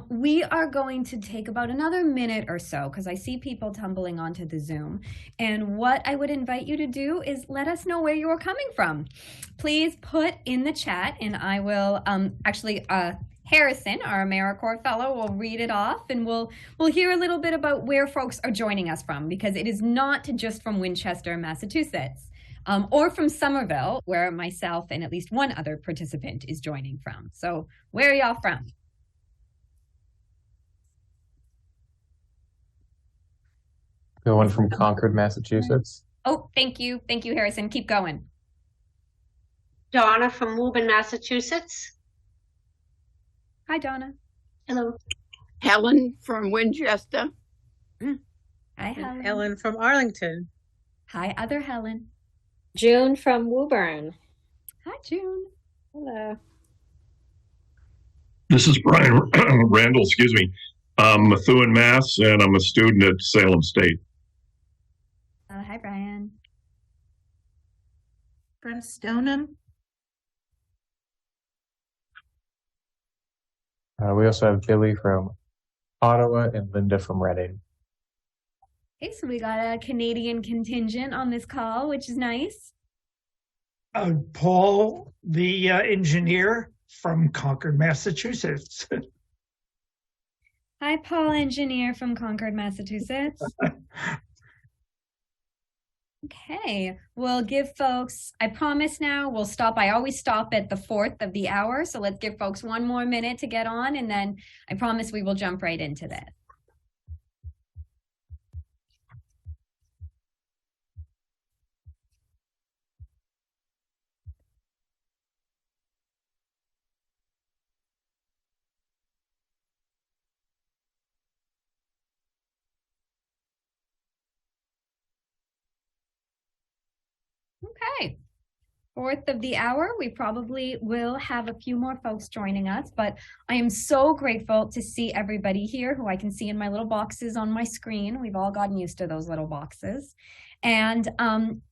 We are going to take about another minute or so because I see people tumbling onto the Zoom. And what I would invite you to do is let us know where you are coming from. Please put in the chat, and I will Harrison, our AmeriCorps fellow, will read it off, and we'll hear a little bit about where folks are joining us from, because it is not just from Winchester, Massachusetts, or from Somerville, where myself and at least one other participant is joining from. So where are y'all from? The one from Concord, Massachusetts. Oh, thank you. Thank you, Harrison. Keep going. Donna from Woburn, Massachusetts. Hi, Donna. Hello. Helen from Winchester. Hi, Helen. Helen from Arlington. Hi, other Helen. June from Woburn. Hi, June. Hello. This is Brian Randall, excuse me. I'm Methuen, Mass, and I'm a student at Salem State. Hi, Brian. Brent Stoneham. We also have Billy from Ottawa and Linda from Reading. Okay, so we got a Canadian contingent on this call, which is nice. Paul, the engineer from Concord, Massachusetts. Hi, Paul, engineer from Concord, Massachusetts. Okay, we'll give folks, I promise now, we'll stop. I always stop at the 4th of the hour. So let's give folks one more minute to get on, and then I promise we will jump right into this. Okay, 4th of the hour, we probably will have a few more folks joining us, but I am so grateful to see everybody here who I can see in my little boxes on my screen. We've all gotten used to those little boxes. And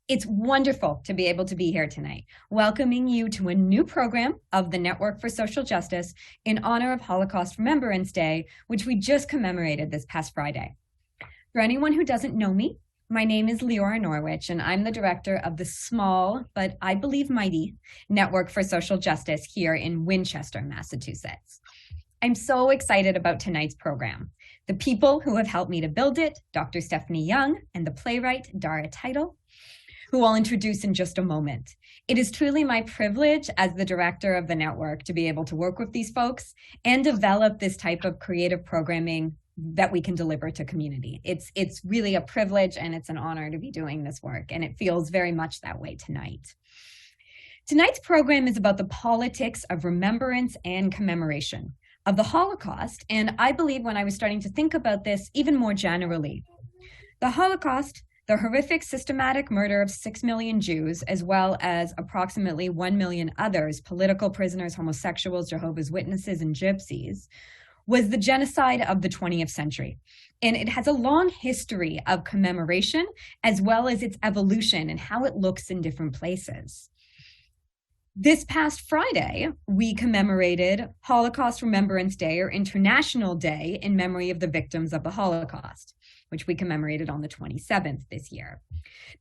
it's wonderful to be able to be here tonight, welcoming you to a new program of the Network for Social Justice in honor of Holocaust Remembrance Day, which we just commemorated this past Friday. For anyone who doesn't know me, my name is Leora Norwich, and I'm the director of the small, but I believe mighty, Network for Social Justice here in Winchester, Massachusetts. I'm so excited about tonight's program. The people who have helped me to build it, Dr. Stephanie Young and the playwright Dara Title, who I'll introduce in just a moment. It is truly my privilege as the director of the network to be able to work with these folks and develop this type of creative programming that we can deliver to community. It's really a privilege, and it's an honor to be doing this work, and it feels very much that way tonight. Tonight's program is about the politics of remembrance and commemoration of the Holocaust, and I believe when I was starting to think about this even more generally, the Holocaust, the horrific systematic murder of 6 million Jews, as well as approximately 1 million others, political prisoners, homosexuals, Jehovah's Witnesses, and gypsies, was the genocide of the 20th century. And it has a long history of commemoration, as well as its evolution and how it looks in different places. This past Friday, we commemorated Holocaust Remembrance Day, or International Day in memory of the victims of the Holocaust, which we commemorated on the 27th this year.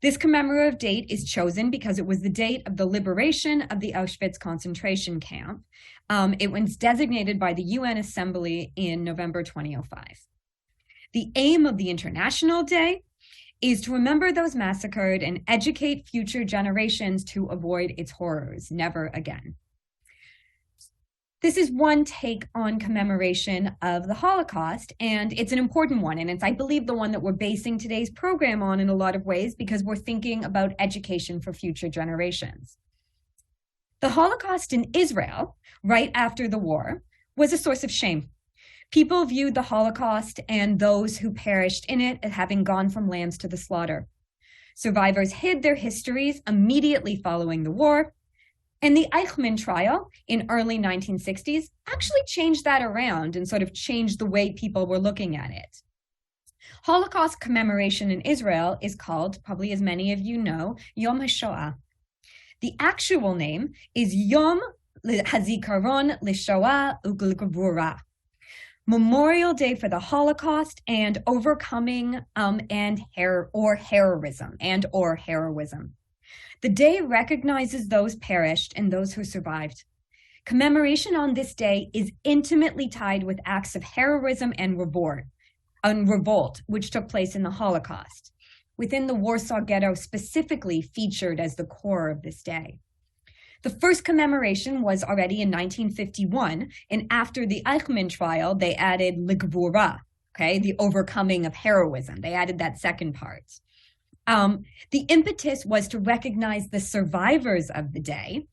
This commemorative date is chosen because it was the date of the liberation of the Auschwitz concentration camp. It was designated by the UN Assembly in November 2005. The aim of the International Day is to remember those massacred and educate future generations to avoid its horrors, never again. This is one take on commemoration of the Holocaust, and it's an important one, and it's, I believe, the one that we're basing today's program on in a lot of ways, because we're thinking about education for future generations. The Holocaust in Israel, right after the war, was a source of shame. People viewed the Holocaust and those who perished in it as having gone from lambs to the slaughter. Survivors hid their histories immediately following the war, and the Eichmann trial in early 1960s actually changed that around and sort of changed the way people were looking at it. Holocaust commemoration in Israel is called, probably as many of you know, Yom HaShoah. The actual name is Yom HaZikaron LeShoah U'Gevurah, Memorial Day for the Holocaust and overcoming heroism. The day recognizes those perished and those who survived. Commemoration on this day is intimately tied with acts of heroism and revolt, which took place in the Holocaust, within the Warsaw Ghetto specifically featured as the core of this day. The first commemoration was already in 1951, and after the Eichmann trial, they added L'Gvura, okay, the overcoming of heroism. They added that second part. The impetus was to recognize the survivors of the day,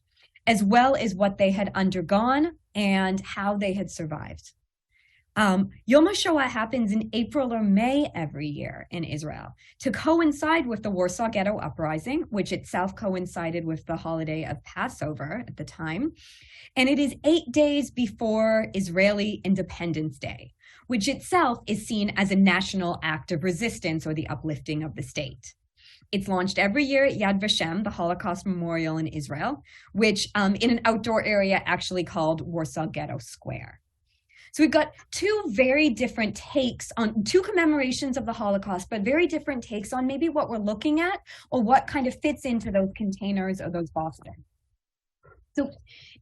as well as what they had undergone and how they had survived. Yom HaShoah happens in April or May every year in Israel to coincide with the Warsaw Ghetto Uprising, which itself coincided with the holiday of Passover at the time. And it is 8 days before Israeli Independence Day, which itself is seen as a national act of resistance or the uplifting of the state. It's launched every year at Yad Vashem, the Holocaust Memorial in Israel, which in an outdoor area actually called Warsaw Ghetto Square. So we've got two very different takes on two commemorations of the Holocaust, but very different takes on maybe what we're looking at or what kind of fits into those containers or those boxes. So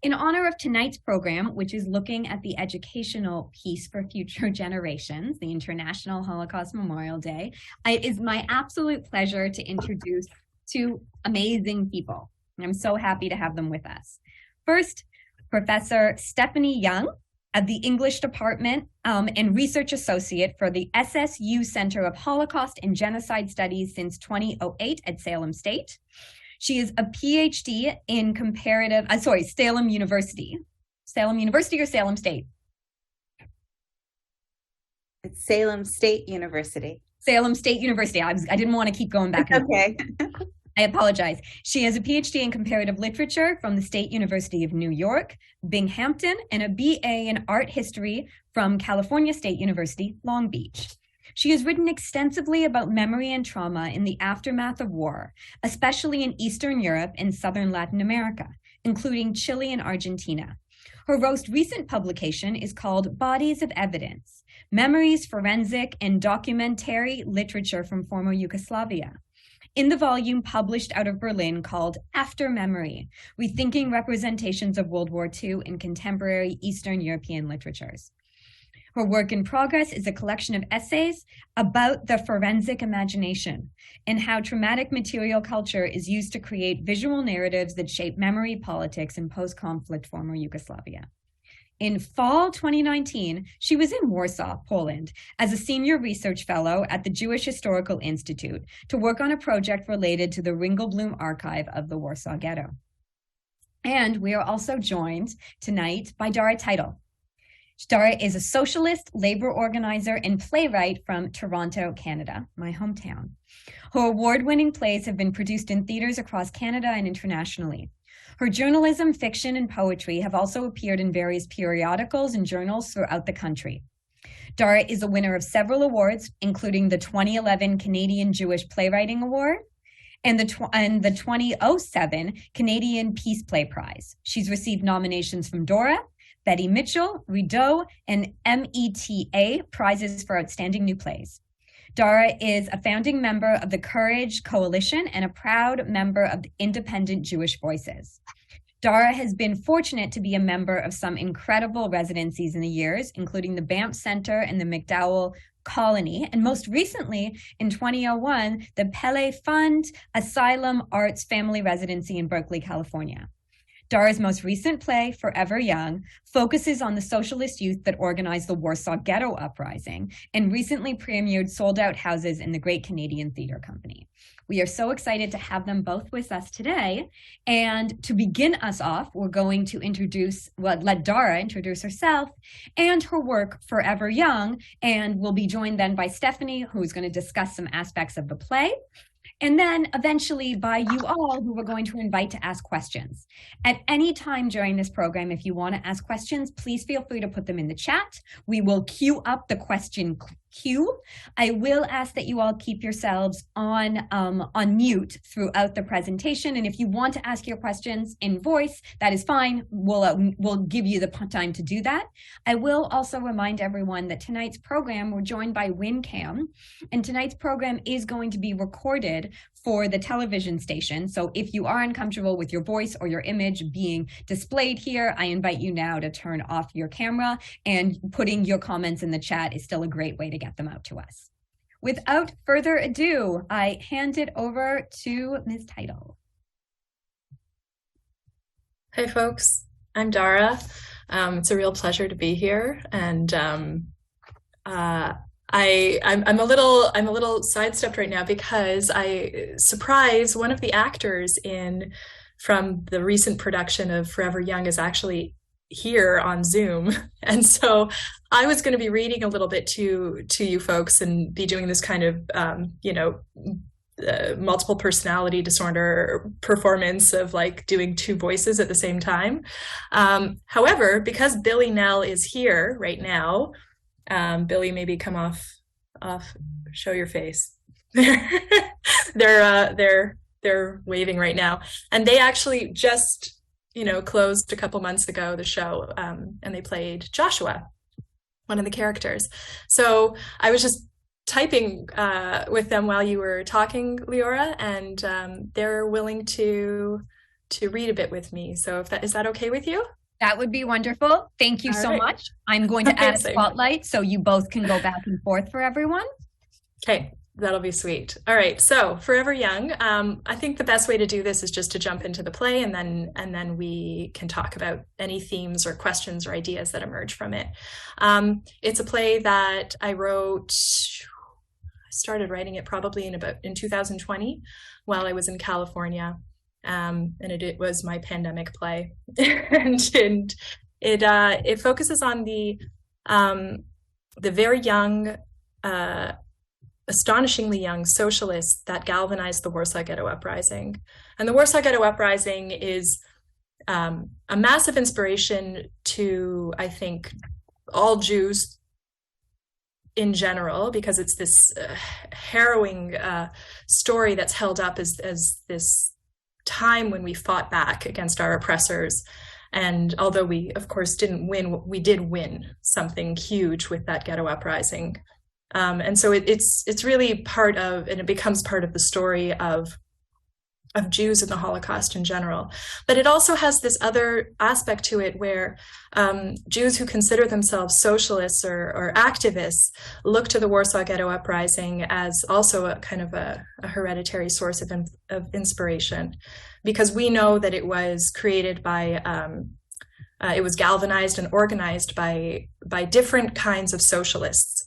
in honor of tonight's program, which is looking at the educational piece for future generations, the International Holocaust Memorial Day, it is my absolute pleasure to introduce two amazing people. And I'm so happy to have them with us. First, Professor Stephanie Young of the English Department and Research Associate for the SSU Center of Holocaust and Genocide Studies since 2008 at Salem State. She is a PhD in Salem University. Salem University or Salem State? It's Salem State University. Salem State University. I didn't want to keep going back. Okay. I apologize. She has a PhD in comparative literature from the State University of New York, Binghamton, and a BA in art history from California State University, Long Beach. She has written extensively about memory and trauma in the aftermath of war, especially in Eastern Europe and Southern Latin America, including Chile and Argentina. Her most recent publication is called Bodies of Evidence: Memories, Forensic, and Documentary Literature from Former Yugoslavia, in the volume published out of Berlin called After Memory: Rethinking Representations of World War II in Contemporary Eastern European Literatures. Her work in progress is a collection of essays about the forensic imagination and how traumatic material culture is used to create visual narratives that shape memory politics in post-conflict former Yugoslavia. In fall 2019, she was in Warsaw, Poland, as a senior research fellow at the Jewish Historical Institute to work on a project related to the Ringelblum archive of the Warsaw Ghetto. And we are also joined tonight by Dara Teitel. Dara is a socialist, labor organizer, and playwright from Toronto, Canada, my hometown. Her award-winning plays have been produced in theaters across Canada and internationally. Her journalism, fiction, and poetry have also appeared in various periodicals and journals throughout the country. Dara is a winner of several awards, including the 2011 Canadian Jewish Playwriting Award and the 2007 Canadian Peace Play Prize. She's received nominations from Dora, Betty Mitchell, Rideau, and META prizes for outstanding new plays. Dara is a founding member of the Courage Coalition and a proud member of the Independent Jewish Voices. Dara has been fortunate to be a member of some incredible residencies in the years, including the Banff Center and the McDowell Colony, and most recently, in 2001, the Pele Fund Asylum Arts Family Residency in Berkeley, California. Dara's most recent play, Forever Young, focuses on the socialist youth that organized the Warsaw Ghetto Uprising and recently premiered Sold Out Houses in the Great Canadian Theatre Company. We are so excited to have them both with us today. And to begin us off, we're going to let Dara introduce herself and her work, Forever Young, and we'll be joined then by Stephanie, who's going to discuss some aspects of the play. And then eventually by you all who we're going to invite to ask questions. At any time during this program, if you want to ask questions, please feel free to put them in the chat. We will queue up the question queue. I will ask that you all keep yourselves on mute throughout the presentation. And if you want to ask your questions in voice, that is fine. We'll give you the time to do that. I will also remind everyone that tonight's program, we're joined by WinCam, and tonight's program is going to be recorded for the television station. So if you are uncomfortable with your voice or your image being displayed here, I invite you now to turn off your camera, and putting your comments in the chat is still a great way to get them out to us. Without further ado, I hand it over to Ms. Title. Hey folks, I'm Dara. It's a real pleasure to be here, and I'm a little sidestepped right now because I surprise one of the actors from the recent production of Forever Young is actually here on Zoom, and so I was going to be reading a little bit to you folks and be doing this kind of multiple personality disorder performance of like doing two voices at the same time. However, because Billy Nell is here right now, Billy, maybe come off, show your face. They're waving right now, and they actually just closed a couple months ago the show, and they played Joshua, one of the characters. So I was just typing with them while you were talking, Leora, and they're willing to read a bit with me. So is that okay with you? That would be wonderful. Thank you so much. I'm going to add a spotlight so you both can go back and forth for everyone. Okay, that'll be sweet. All right, so Forever Young. I think the best way to do this is just to jump into the play, and then we can talk about any themes or questions or ideas that emerge from it. It's a play that I wrote. I started writing it probably in 2020 while I was in California. And it was my pandemic play, and it focuses on the very young, astonishingly young socialists that galvanized the Warsaw Ghetto Uprising. And the Warsaw Ghetto Uprising is a massive inspiration to, I think, all Jews in general, because it's this harrowing story that's held up as this time when we fought back against our oppressors. And although we, of course, didn't win, we did win something huge with that ghetto uprising. And so it's really part of, and it becomes part of the story of Jews in the Holocaust in general. But it also has this other aspect to it where Jews who consider themselves socialists or activists look to the Warsaw Ghetto Uprising as also a kind of a hereditary source of inspiration, because we know that it was created by, it was galvanized and organized by different kinds of socialists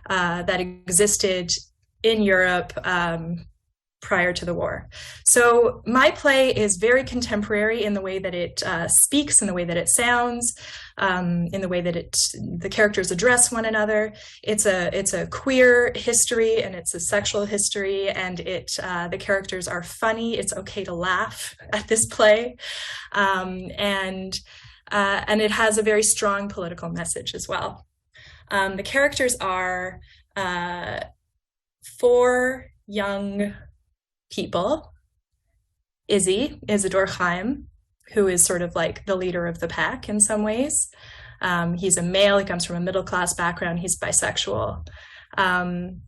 that existed in Europe prior to the war. So my play is very contemporary in the way that it speaks, in the way that it sounds, in the way that the characters address one another. It's a queer history, and it's a sexual history, and the characters are funny. It's okay to laugh at this play, and it has a very strong political message as well. The characters are 4 young people. Isidore Chaim, who is sort of like the leader of the pack in some ways. He's a male, he comes from a middle-class background, he's bisexual. Eden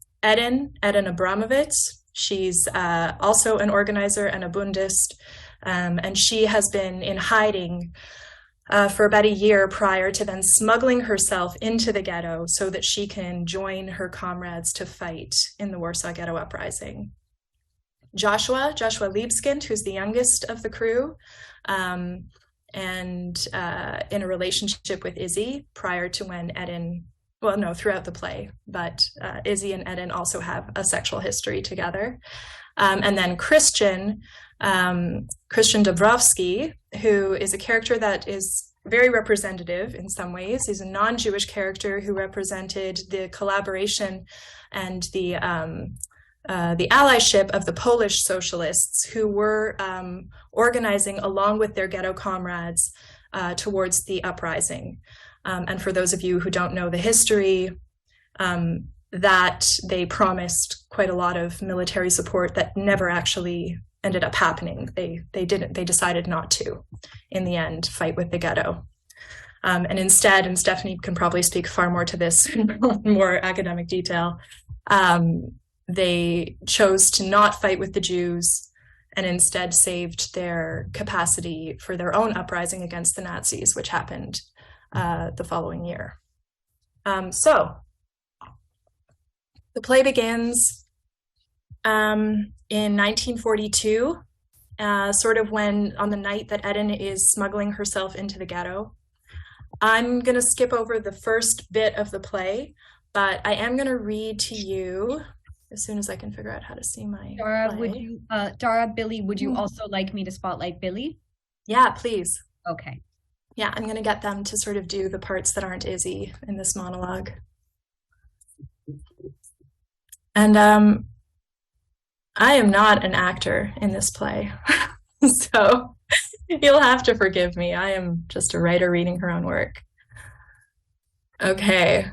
Abramovitz, she's also an organizer and a Bundist, and she has been in hiding for about a year prior to then smuggling herself into the ghetto so that she can join her comrades to fight in the Warsaw Ghetto Uprising. Joshua Liebskind, who's the youngest of the crew, and in a relationship with Izzy prior to when Eden, well, no, throughout the play, but Izzy and Eden also have a sexual history together. And then Christian Dabrowski, who is a character that is very representative in some ways. He's a non-Jewish character who represented the collaboration and the allyship of the Polish socialists who were organizing along with their ghetto comrades towards the uprising. And for those of you who don't know the history, that they promised quite a lot of military support that never actually ended up happening. They decided not to, in the end, fight with the ghetto. And instead, and Stephanie can probably speak far more to this in more academic detail, they chose to not fight with the Jews and instead saved their capacity for their own uprising against the Nazis, which happened the following year. So the play begins in 1942, sort of when, on the night that Eden is smuggling herself into the ghetto. I'm going to skip over the first bit of the play, but I am going to read to you as soon as I can figure out how to see my Dara, play. Billy, would you also like me to spotlight Billy? Yeah, please. Okay. Yeah, I'm going to get them to sort of do the parts that aren't Izzy in this monologue. And I am not an actor in this play, so you'll have to forgive me. I am just a writer reading her own work. Okay.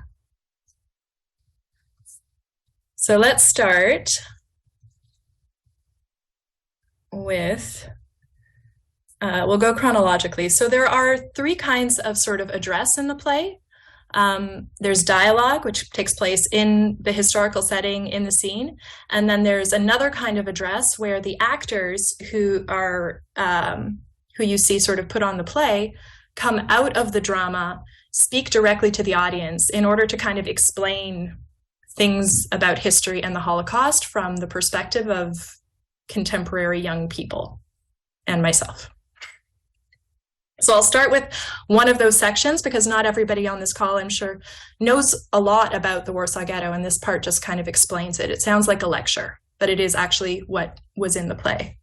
So let's start with, we'll go chronologically. So there are three kinds of sort of address in the play. There's dialogue, which takes place in the historical setting in the scene. And then there's another kind of address where the actors who are, who you see sort of put on the play, come out of the drama, speak directly to the audience in order to kind of explain things about history and the Holocaust from the perspective of contemporary young people and myself. So I'll start with one of those sections because not everybody on this call, I'm sure, knows a lot about the Warsaw Ghetto, and this part just kind of explains it. It sounds like a lecture, but it is actually what was in the play.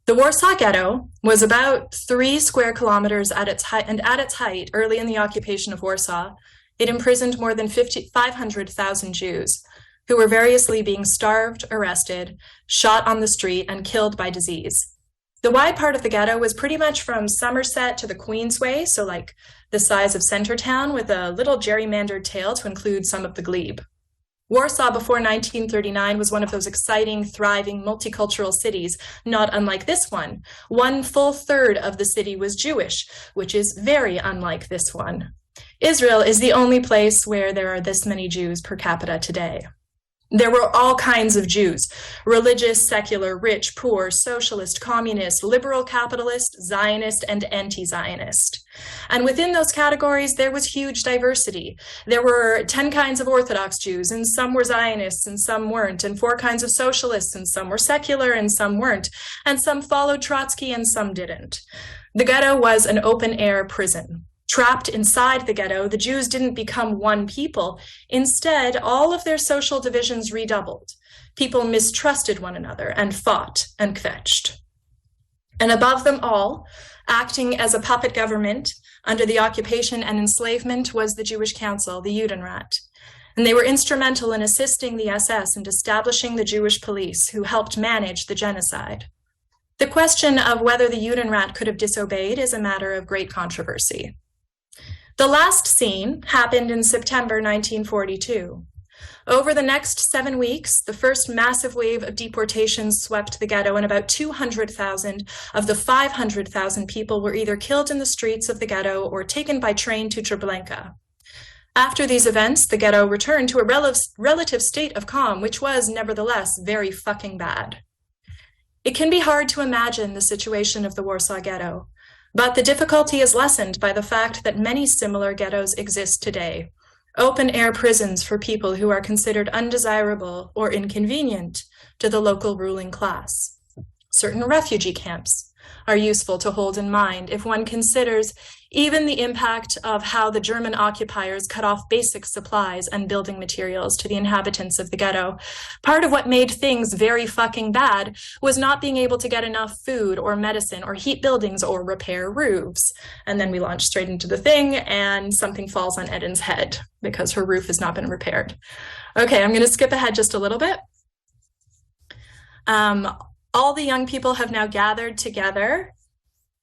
The Warsaw Ghetto was about 3 square kilometers at its height, and at its height, early in the occupation of Warsaw, it imprisoned more than 500,000 Jews who were variously being starved, arrested, shot on the street, and killed by disease. The wide part of the ghetto was pretty much from Somerset to the Queensway, so like the size of Centertown, with a little gerrymandered tail to include some of the glebe. Warsaw before 1939 was one of those exciting, thriving, multicultural cities, not unlike this one. 1/3 of the city was Jewish, which is very unlike this one. Israel is the only place where there are this many Jews per capita today. There were all kinds of Jews: religious, secular, rich, poor, socialist, communist, liberal, capitalist, Zionist, and anti-Zionist. And within those categories, there was huge diversity. There were 10 kinds of Orthodox Jews, and some were Zionists, and some weren't, and 4 kinds of socialists, and some were secular, and some weren't, and some followed Trotsky, and some didn't. The ghetto was an open-air prison. Trapped inside the ghetto, the Jews didn't become one people. Instead, all of their social divisions redoubled. People mistrusted one another and fought and kvetched. And above them all, acting as a puppet government under the occupation and enslavement, was the Jewish Council, the Judenrat. And they were instrumental in assisting the SS and establishing the Jewish police, who helped manage the genocide. The question of whether the Judenrat could have disobeyed is a matter of great controversy. The last scene happened in September 1942. Over the next 7 weeks, the first massive wave of deportations swept the ghetto, and about 200,000 of the 500,000 people were either killed in the streets of the ghetto or taken by train to Treblinka. After these events, the ghetto returned to a relative state of calm, which was nevertheless very fucking bad. It can be hard to imagine the situation of the Warsaw Ghetto, but the difficulty is lessened by the fact that many similar ghettos exist today. Open-air prisons for people who are considered undesirable or inconvenient to the local ruling class. Certain refugee camps are useful to hold in mind if one considers even the impact of how the German occupiers cut off basic supplies and building materials to the inhabitants of the ghetto. Part of what made things very fucking bad was not being able to get enough food or medicine or heat buildings or repair roofs. And then we launch straight into the thing and something falls on Eden's head because her roof has not been repaired. Okay, I'm going to skip ahead just a little bit. All the young people have now gathered together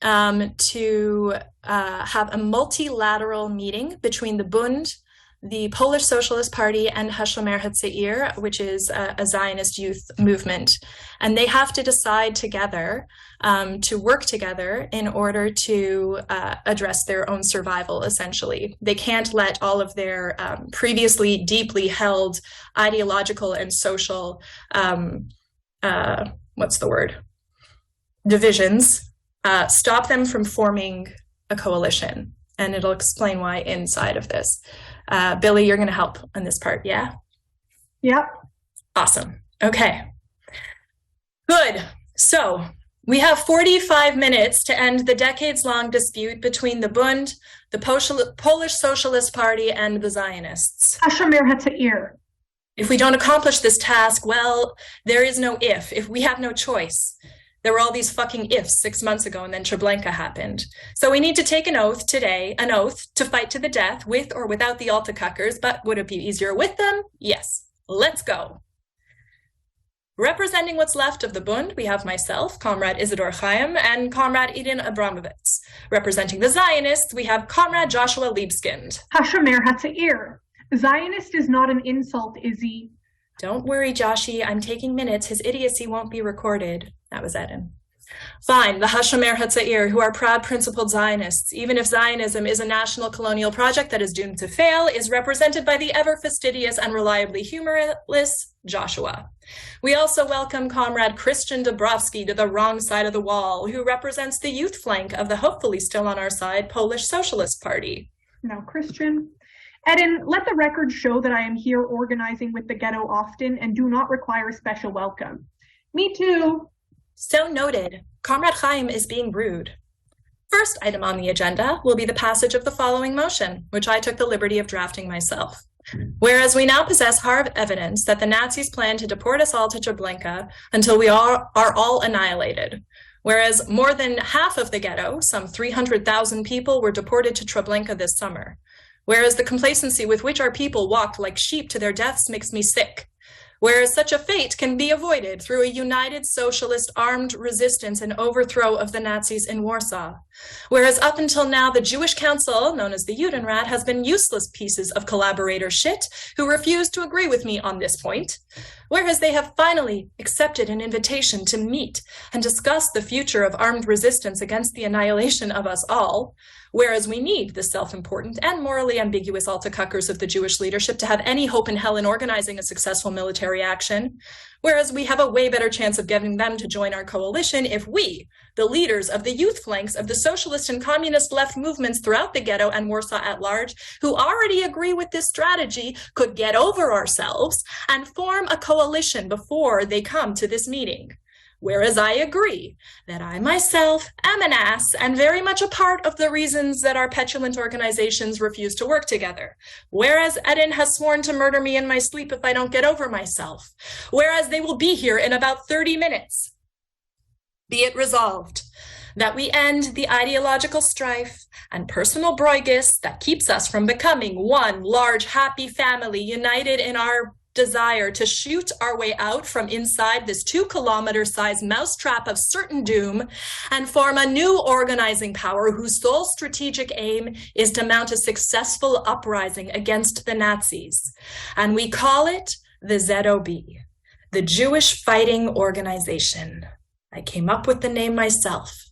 to have a multilateral meeting between the Bund, the Polish Socialist Party, and Hashomer Hatzair, which is a Zionist youth movement. And they have to decide together to work together in order to address their own survival, essentially. They can't let all of their previously deeply held ideological and social, divisions stop them from forming a coalition. And it'll explain why inside of this. Billy, you're going to help on this part, yeah? Yep. Awesome. Okay. Good. So we have 45 minutes to end the decades-long dispute between the Bund, the Polish Socialist Party, and the Zionists. Hashomer Hatzair. If we don't accomplish this task, well, there is no if. If we have no choice. There were all these fucking ifs 6 months ago, and then Treblinka happened. So we need to take an oath today, an oath to fight to the death with or without the Altakuckers, but would it be easier with them? Yes. Let's go. Representing what's left of the Bund, we have myself, Comrade Isidor Chaim, and Comrade Eden Abramovitz. Representing the Zionists, we have Comrade Joshua Liebskind. Hashomer Hatzair. Zionist is not an insult, Izzy. Don't worry, Joshi. I'm taking minutes. His idiocy won't be recorded. That was Eden. Fine, the Hashomer Hatzair, who are proud principled Zionists, even if Zionism is a national colonial project that is doomed to fail, is represented by the ever fastidious and reliably humorless Joshua. We also welcome Comrade Christian Dabrowski to the wrong side of the wall, who represents the youth flank of the hopefully still on our side Polish Socialist Party. Now, Christian. Eden, let the record show that I am here organizing with the Ghetto often and do not require a special welcome. Me too. So noted. Comrade Chaim is being rude. First item on the agenda will be the passage of the following motion, which I took the liberty of drafting myself. Whereas we now possess hard evidence that the Nazis plan to deport us all to Treblinka until we are all annihilated. Whereas more than half of the Ghetto, some 300,000 people, were deported to Treblinka this summer. Whereas the complacency with which our people walked like sheep to their deaths makes me sick. Whereas such a fate can be avoided through a united socialist armed resistance and overthrow of the Nazis in Warsaw. Whereas up until now, the Jewish Council, known as the Judenrat, has been useless pieces of collaborator shit who refuse to agree with me on this point. Whereas they have finally accepted an invitation to meet and discuss the future of armed resistance against the annihilation of us all. Whereas we need the self-important and morally ambiguous Altakuckers of the Jewish leadership to have any hope in hell in organizing a successful military action. Whereas we have a way better chance of getting them to join our coalition if we, the leaders of the youth flanks of the socialist and communist left movements throughout the Ghetto and Warsaw at large, who already agree with this strategy, could get over ourselves and form a coalition before they come to this meeting. Whereas I agree that I myself am an ass and very much a part of the reasons that our petulant organizations refuse to work together. Whereas Eden has sworn to murder me in my sleep if I don't get over myself. Whereas they will be here in about 30 minutes. Be it resolved that we end the ideological strife and personal broigus that keeps us from becoming one large happy family united in our desire to shoot our way out from inside this 2-kilometer sized mousetrap of certain doom and form a new organizing power whose sole strategic aim is to mount a successful uprising against the Nazis. And we call it the ZOB, the Jewish Fighting Organization. I came up with the name myself.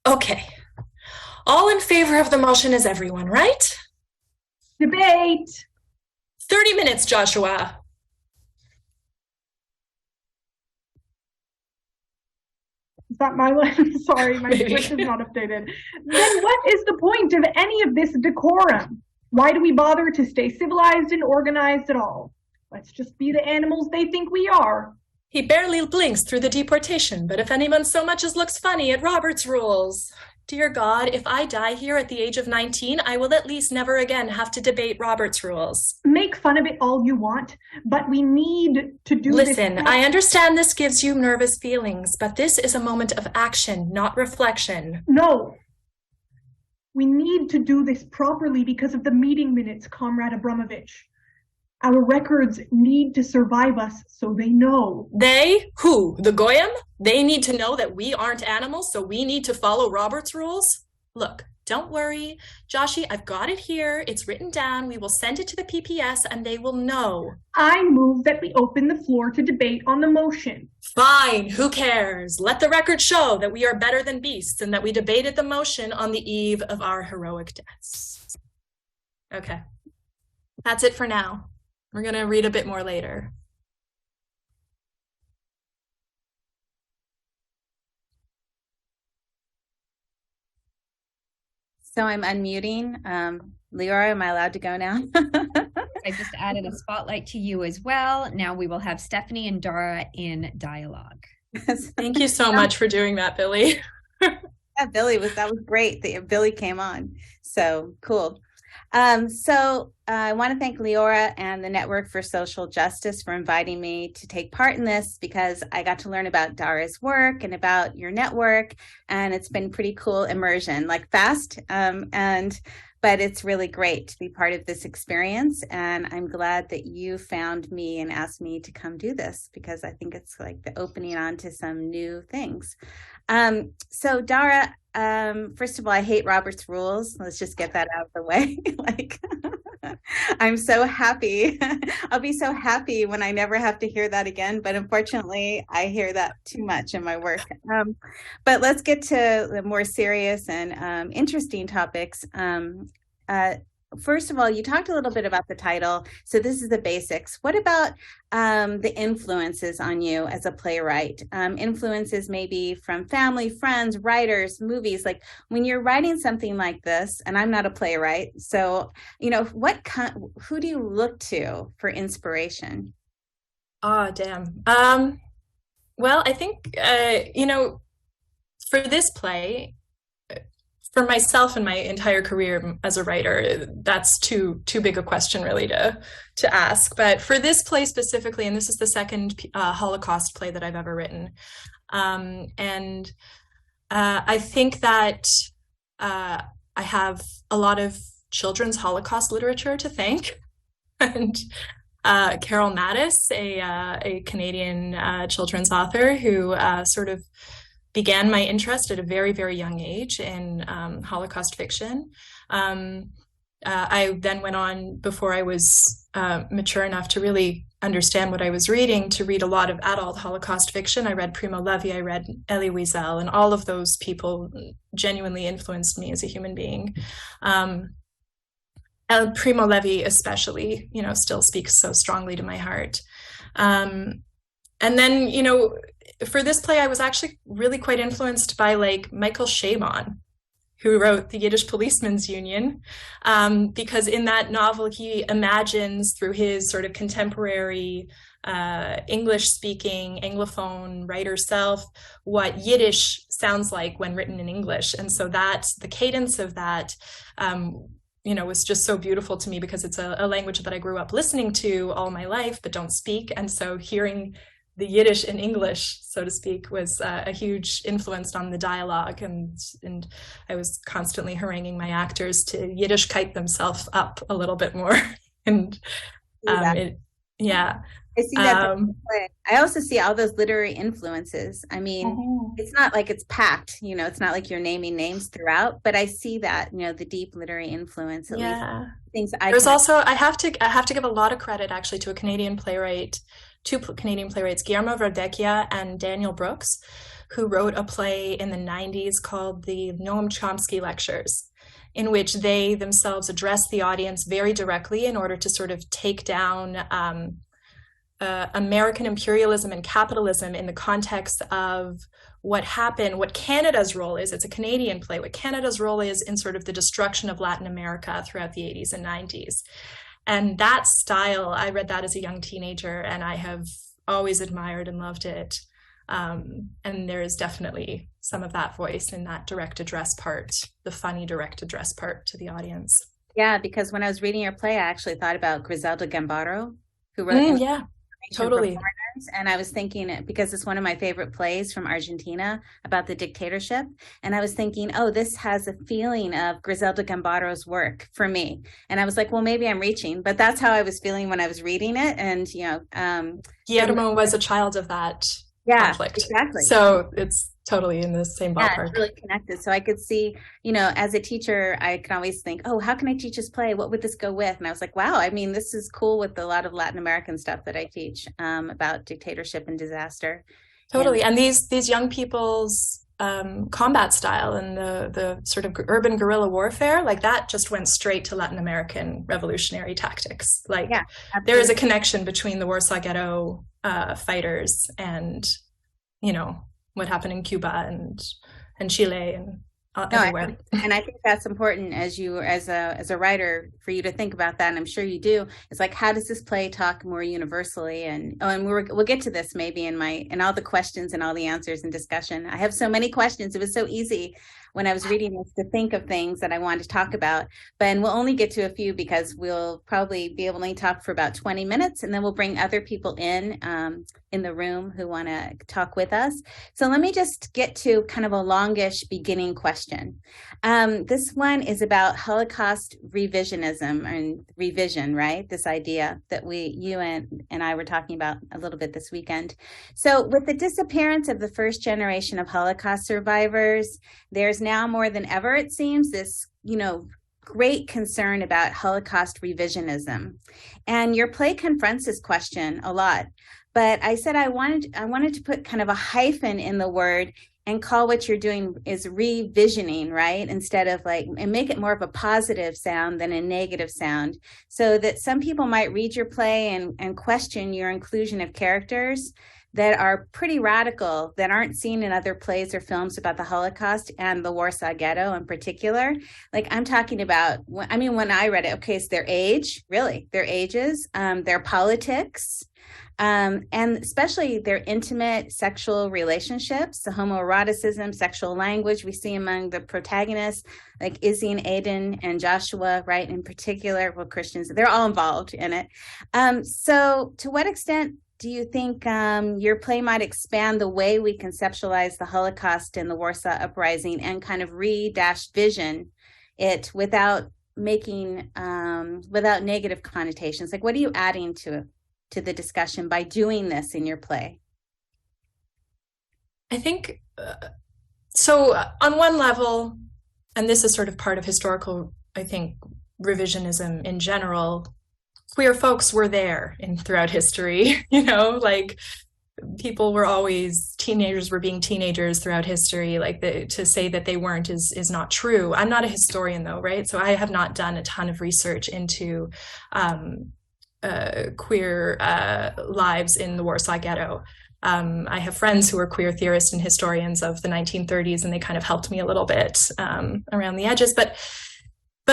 Okay. All in favor of the motion is everyone, right? Debate. 30 minutes, Joshua. Is that my line? Sorry, my Maybe. script is not updated. Then what is the point of any of this decorum? Why do we bother to stay civilized and organized at all? Let's just be the animals they think we are. He barely blinks through the deportation, but if anyone so much as looks funny at Robert's rules. Dear God, if I die here at the age of 19, I will at least never again have to debate Robert's rules. Make fun of it all you want, but we need to do this. Listen, I understand this gives you nervous feelings, but this is a moment of action, not reflection. No. We need to do this properly because of the meeting minutes, Comrade Abramovich. Our records need to survive us so they know. They? Who? The Goyim? They need to know that we aren't animals, so we need to follow Robert's rules? Look, Don't worry, Joshi, I've got it here. It's written down. We will send it to the PPS and they will know. I move that we open the floor to debate on the motion. Fine, who cares? Let the record show that we are better than beasts and that we debated the motion on the eve of our heroic deaths. Okay, that's it for now. We're going to read a bit more later. So I'm unmuting. Leora, am I allowed to go now? I just added a spotlight to you as well. Now we will have Stephanie and Dara in dialogue. Thank you so much for doing that, Billy. Yeah, that was great that Billy came on. So cool. So I want to thank Leora and the Network for Social Justice for inviting me to take part in this, because I got to learn about Dara's work and about your network, and it's been pretty cool immersion, like fast, but it's really great to be part of this experience, and I'm glad that you found me and asked me to come do this, because I think it's like the opening onto some new things. So Dara, first of all, I hate Robert's rules. Let's just get that out of the way. I'm so happy. I'll be so happy when I never have to hear that again. But unfortunately, I hear that too much in my work. But let's get to the more serious and interesting topics. First of all, you talked a little bit about the title. So this is the basics. What about the influences on you as a playwright? Influences maybe from family, friends, writers, movies. Like when you're writing something like this, and I'm not a playwright, so, who do you look to for inspiration? Oh, damn. Well, I think, for this play, for myself and my entire career as a writer, that's too big a question really to ask. But for this play specifically, and this is the second Holocaust play that I've ever written, and I think that I have a lot of children's Holocaust literature to thank, and Carol Mattis, a Canadian children's author who sort of began my interest at a very, very young age in Holocaust fiction. I then went on, before I was mature enough to really understand what I was reading, to read a lot of adult Holocaust fiction. I read Primo Levi, I read Elie Wiesel, and all of those people genuinely influenced me as a human being. Primo Levi especially, still speaks so strongly to my heart. And then, for this play, I was actually really quite influenced by Michael Chabon, who wrote The Yiddish Policemen's Union, because in that novel, he imagines through his sort of contemporary English-speaking Anglophone writer self what Yiddish sounds like when written in English. And so the cadence of that was just so beautiful to me, because it's a language that I grew up listening to all my life, but don't speak. And so hearing the Yiddish in English, so to speak, was a huge influence on the dialogue, and I was constantly haranguing my actors to Yiddishkeit themselves up a little bit more. And I see that. I also see all those literary influences. I mean, It's not like it's packed, it's not like you're naming names throughout, but I see that, the deep literary influence. At least things I have to give a lot of credit actually to two Canadian playwrights, Guillermo Verdecchia and Daniel Brooks, who wrote a play in the 90s called the Noam Chomsky Lectures, in which they themselves address the audience very directly in order to sort of take down American imperialism and capitalism in the context of what happened, what Canada's role is. It's a Canadian play, what Canada's role is in sort of the destruction of Latin America throughout the 80s and 90s. And that style, I read that as a young teenager, and I have always admired and loved it. And there is definitely some of that voice in that direct address part, the funny direct address part to the audience. Yeah, because when I was reading your play, I actually thought about Griselda Gambaro, who wrote Totally. And I was thinking, because it's one of my favorite plays from Argentina about the dictatorship, and I was thinking, this has a feeling of Griselda Gambaro's work for me. And I was like, well, maybe I'm reaching, but that's how I was feeling when I was reading it. And Guillermo was a child of that conflict. Exactly. So it's totally in the same Yeah, ballpark. it's really connected. So I could see, you know, as a teacher, I can always think, oh, how can I teach this play? What would this go with? And I was like, wow, I mean, this is cool with a lot of Latin American stuff that I teach about dictatorship and disaster. Totally. And these young people's combat style and the sort of urban guerrilla warfare, like that just went straight to Latin American revolutionary tactics. Like Yeah, there is a connection between the Warsaw Ghetto fighters and, you know, what happened in Cuba and Chile and everywhere. And I think that's important as a writer for you to think about that. And I'm sure you do. It's like, how does this play talk more universally? And we'll get to this maybe in all the questions and all the answers and discussion. I have so many questions. It was so easy when I was reading this to think of things that I wanted to talk about, but we'll only get to a few because we'll probably be able to talk for about 20 minutes, and then we'll bring other people in the room who want to talk with us. So let me just get to kind of a longish beginning question. This one is about Holocaust revisionism and revision, right? This idea that you and I were talking about a little bit this weekend. So with the disappearance of the first generation of Holocaust survivors, there's now more than ever, it seems, this, you know, great concern about Holocaust revisionism. And your play confronts this question a lot. But I said I wanted to put kind of a hyphen in the word and call what you're doing is revisioning, right? Instead of and make it more of a positive sound than a negative sound, so that some people might read your play and question your inclusion of characters that are pretty radical, that aren't seen in other plays or films about the Holocaust and the Warsaw Ghetto in particular. Like I'm talking about, when I read it, okay, it's their age, really, their ages, their politics, and especially their intimate sexual relationships, the homoeroticism, sexual language we see among the protagonists, like Izzy and Aiden and Joshua, right? In particular, well, Christians, they're all involved in it. So to what extent do you think your play might expand the way we conceptualize the Holocaust and the Warsaw Uprising and kind of vision it without making, without negative connotations? Like, what are you adding to the discussion by doing this in your play? I think, so on one level, and this is sort of part of historical, I think, revisionism in general, queer folks were there throughout history, you know, like people were always, teenagers were being teenagers throughout history. Like to say that they weren't is not true. I'm not a historian though, right? So I have not done a ton of research into queer lives in the Warsaw Ghetto. I have friends who are queer theorists and historians of the 1930s, and they kind of helped me a little bit around the edges. But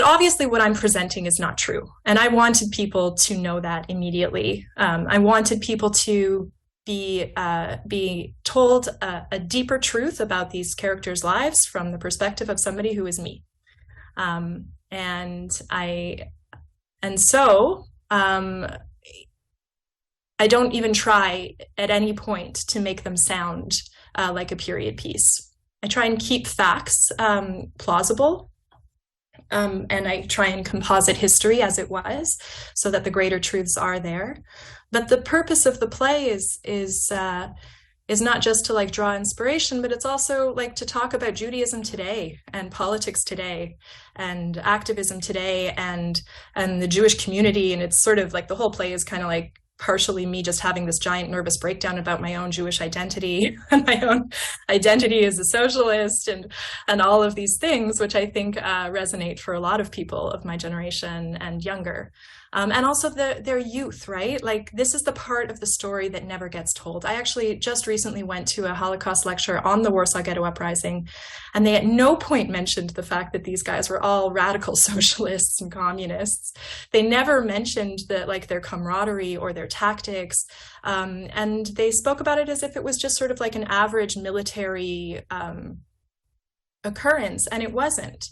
obviously what I'm presenting is not true. And I wanted people to know that immediately. I wanted people to be told a deeper truth about these characters' lives from the perspective of somebody who is me. So I don't even try at any point to make them sound like a period piece. I try and keep facts plausible. And I try and composite history as it was, so that the greater truths are there. But the purpose of the play is not just to draw inspiration, but it's also to talk about Judaism today and politics today and activism today and the Jewish community. And it's sort of the whole play is kind of partially me just having this giant nervous breakdown about my own Jewish identity and my own identity as a socialist and all of these things, which I think resonate for a lot of people of my generation and younger. And also their youth, right? This is the part of the story that never gets told. I actually just recently went to a Holocaust lecture on the Warsaw Ghetto Uprising, and they at no point mentioned the fact that these guys were all radical socialists and communists. They never mentioned that their camaraderie or their tactics, and they spoke about it as if it was just sort of an average military occurrence, and it wasn't.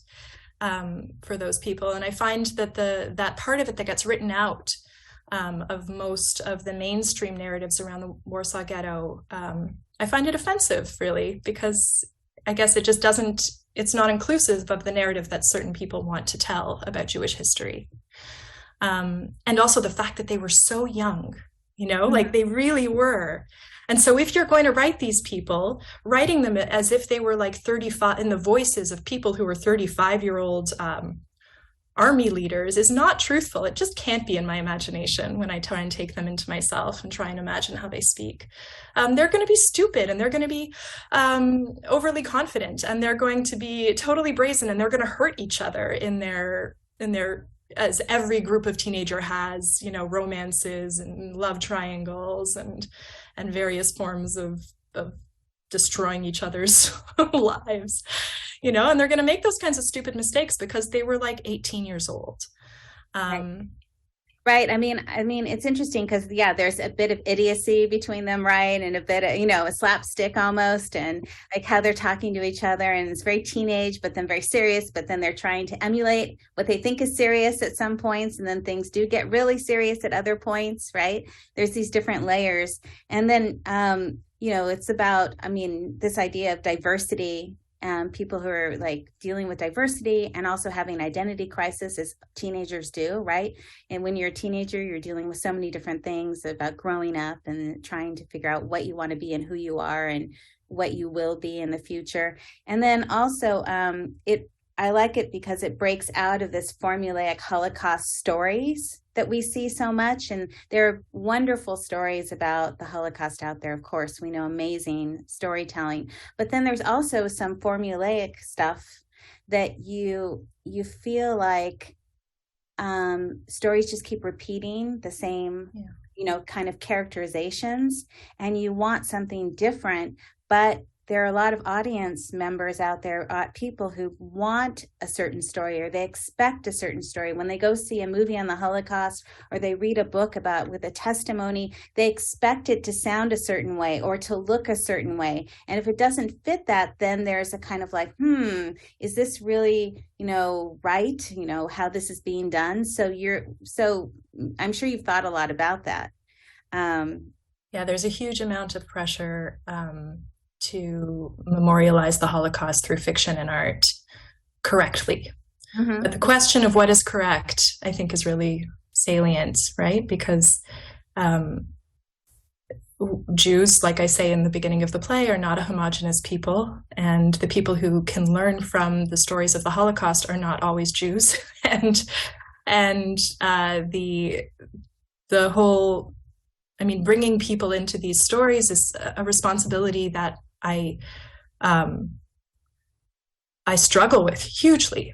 For those people. And I find that that part of it that gets written out of most of the mainstream narratives around the Warsaw Ghetto, I find it offensive, really, because I guess it's not inclusive of the narrative that certain people want to tell about Jewish history. And also the fact that they were so young. you know, like they really were. And so if you're going to write these people, writing them as if they were like 35 in the voices of people who were 35-year-old army leaders is not truthful. It just can't be in my imagination when I try and take them into myself and try and imagine how they speak. They're going to be stupid, and they're going to be overly confident, and they're going to be totally brazen, and they're going to hurt each other in their, as every group of teenager has, you know, romances and love triangles and various forms of destroying each other's lives, you know, and they're going to make those kinds of stupid mistakes because they were like 18 years old. Right. I mean, it's interesting because, yeah, there's a bit of idiocy between them, right? And a bit of, you know, a slapstick almost, and like how they're talking to each other, and it's very teenage, but then very serious, but then they're trying to emulate what they think is serious at some points. And then things do get really serious at other points, right? There's these different layers. And then, you know, it's about, I mean, this idea of diversity, people who are like dealing with diversity and also having an identity crisis, as teenagers do, right? And when you're a teenager, you're dealing with so many different things about growing up and trying to figure out what you want to be and who you are and what you will be in the future. And then also, I like it because it breaks out of this formulaic Holocaust stories that we see so much. And there are wonderful stories about the Holocaust out there. Of course, we know amazing storytelling, but then there's also some formulaic stuff that you feel like stories just keep repeating the same, you know, kind of characterizations, and you want something different, but there are a lot of audience members out there, people who want a certain story, or they expect a certain story. When they go see a movie on the Holocaust, or they read a book about with a testimony, they expect it to sound a certain way or to look a certain way. And if it doesn't fit that, then there's a kind of like, is this really, you know, right? You know, how this is being done. So I'm sure you've thought a lot about that. Yeah, there's a huge amount of pressure to memorialize the Holocaust through fiction and art correctly. But the question of what is correct, I think, is really salient, right? Because Jews, like I say in the beginning of the play, are not a homogenous people, and the people who can learn from the stories of the Holocaust are not always Jews. and the whole, I mean, bringing people into these stories is a responsibility that I struggle with hugely,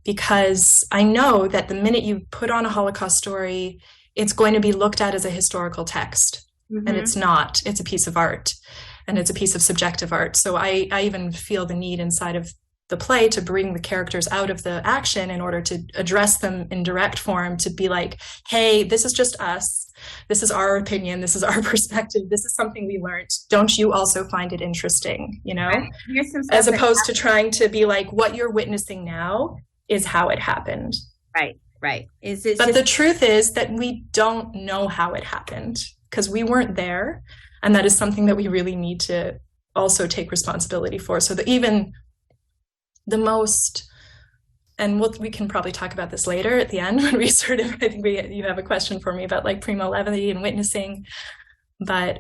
because I know that the minute you put on a Holocaust story, it's going to be looked at as a historical text, and it's not. It's a piece of art, and it's a piece of subjective art. So I even feel the need inside of the play to bring the characters out of the action in order to address them in direct form, to be like, hey, this is just us. This is our opinion. This is our perspective. This is something we learned. Don't you also find it interesting, you know? Right. As opposed to trying to be like, what you're witnessing now is how it happened. Right. But the truth is that we don't know how it happened because we weren't there. And that is something that we really need to also take responsibility for. So that even the most, and we can probably talk about this later at the end when we sort of, I think you have a question for me about like primo levi and witnessing, but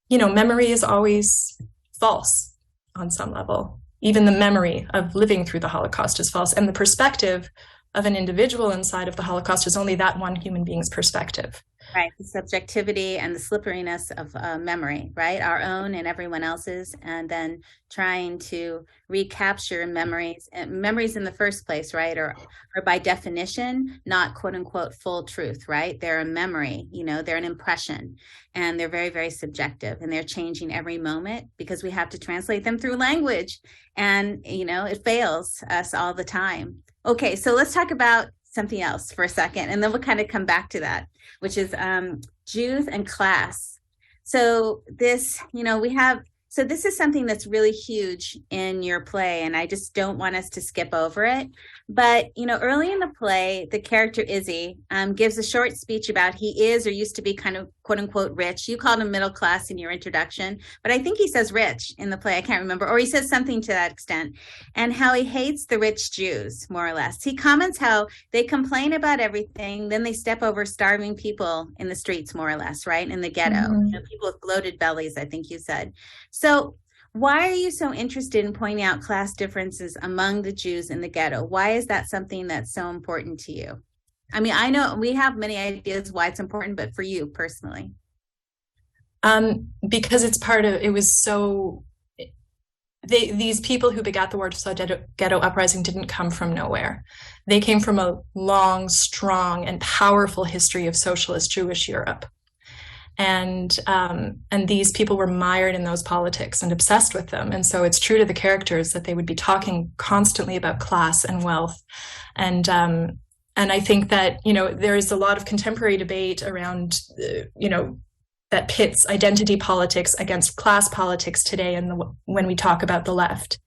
you know, memory is always false on some level. Even the memory of living through the Holocaust is false, and the perspective of an individual inside of the Holocaust is only that one human being's perspective. Right, the subjectivity and the slipperiness of memory, right? Our own and everyone else's, and then trying to recapture memories in the first place, right? Or by definition, not quote unquote full truth, right? They're a memory, you know, they're an impression, and they're very, very subjective, and they're changing every moment because we have to translate them through language, and, you know, it fails us all the time. Okay, so let's talk about something else for a second, and then we'll kind of come back to that, which is Jews and class. So this, you know, this is something that's really huge in your play, and I just don't want us to skip over it. But, you know, early in the play, the character Izzy gives a short speech about he is or used to be kind of quote unquote rich. You called him middle class in your introduction, but I think he says rich in the play. I can't remember, or he says something to that extent, and how he hates the rich Jews, more or less. He comments how they complain about everything, then they step over starving people in the streets, more or less, right? In the ghetto, you know, people with bloated bellies, I think you said. So why are you so interested in pointing out class differences among the Jews in the ghetto? Why is that something that's so important to you? I mean, I know we have many ideas why it's important, but for you personally. Because it's part of, it was so, these people who begat the Warsaw Ghetto Uprising didn't come from nowhere. They came from a long, strong, and powerful history of socialist Jewish Europe. And these people were mired in those politics and obsessed with them. And so it's true to the characters that they would be talking constantly about class and wealth. And I think that, you know, there is a lot of contemporary debate around, you know, that pits identity politics against class politics today when we talk about the left.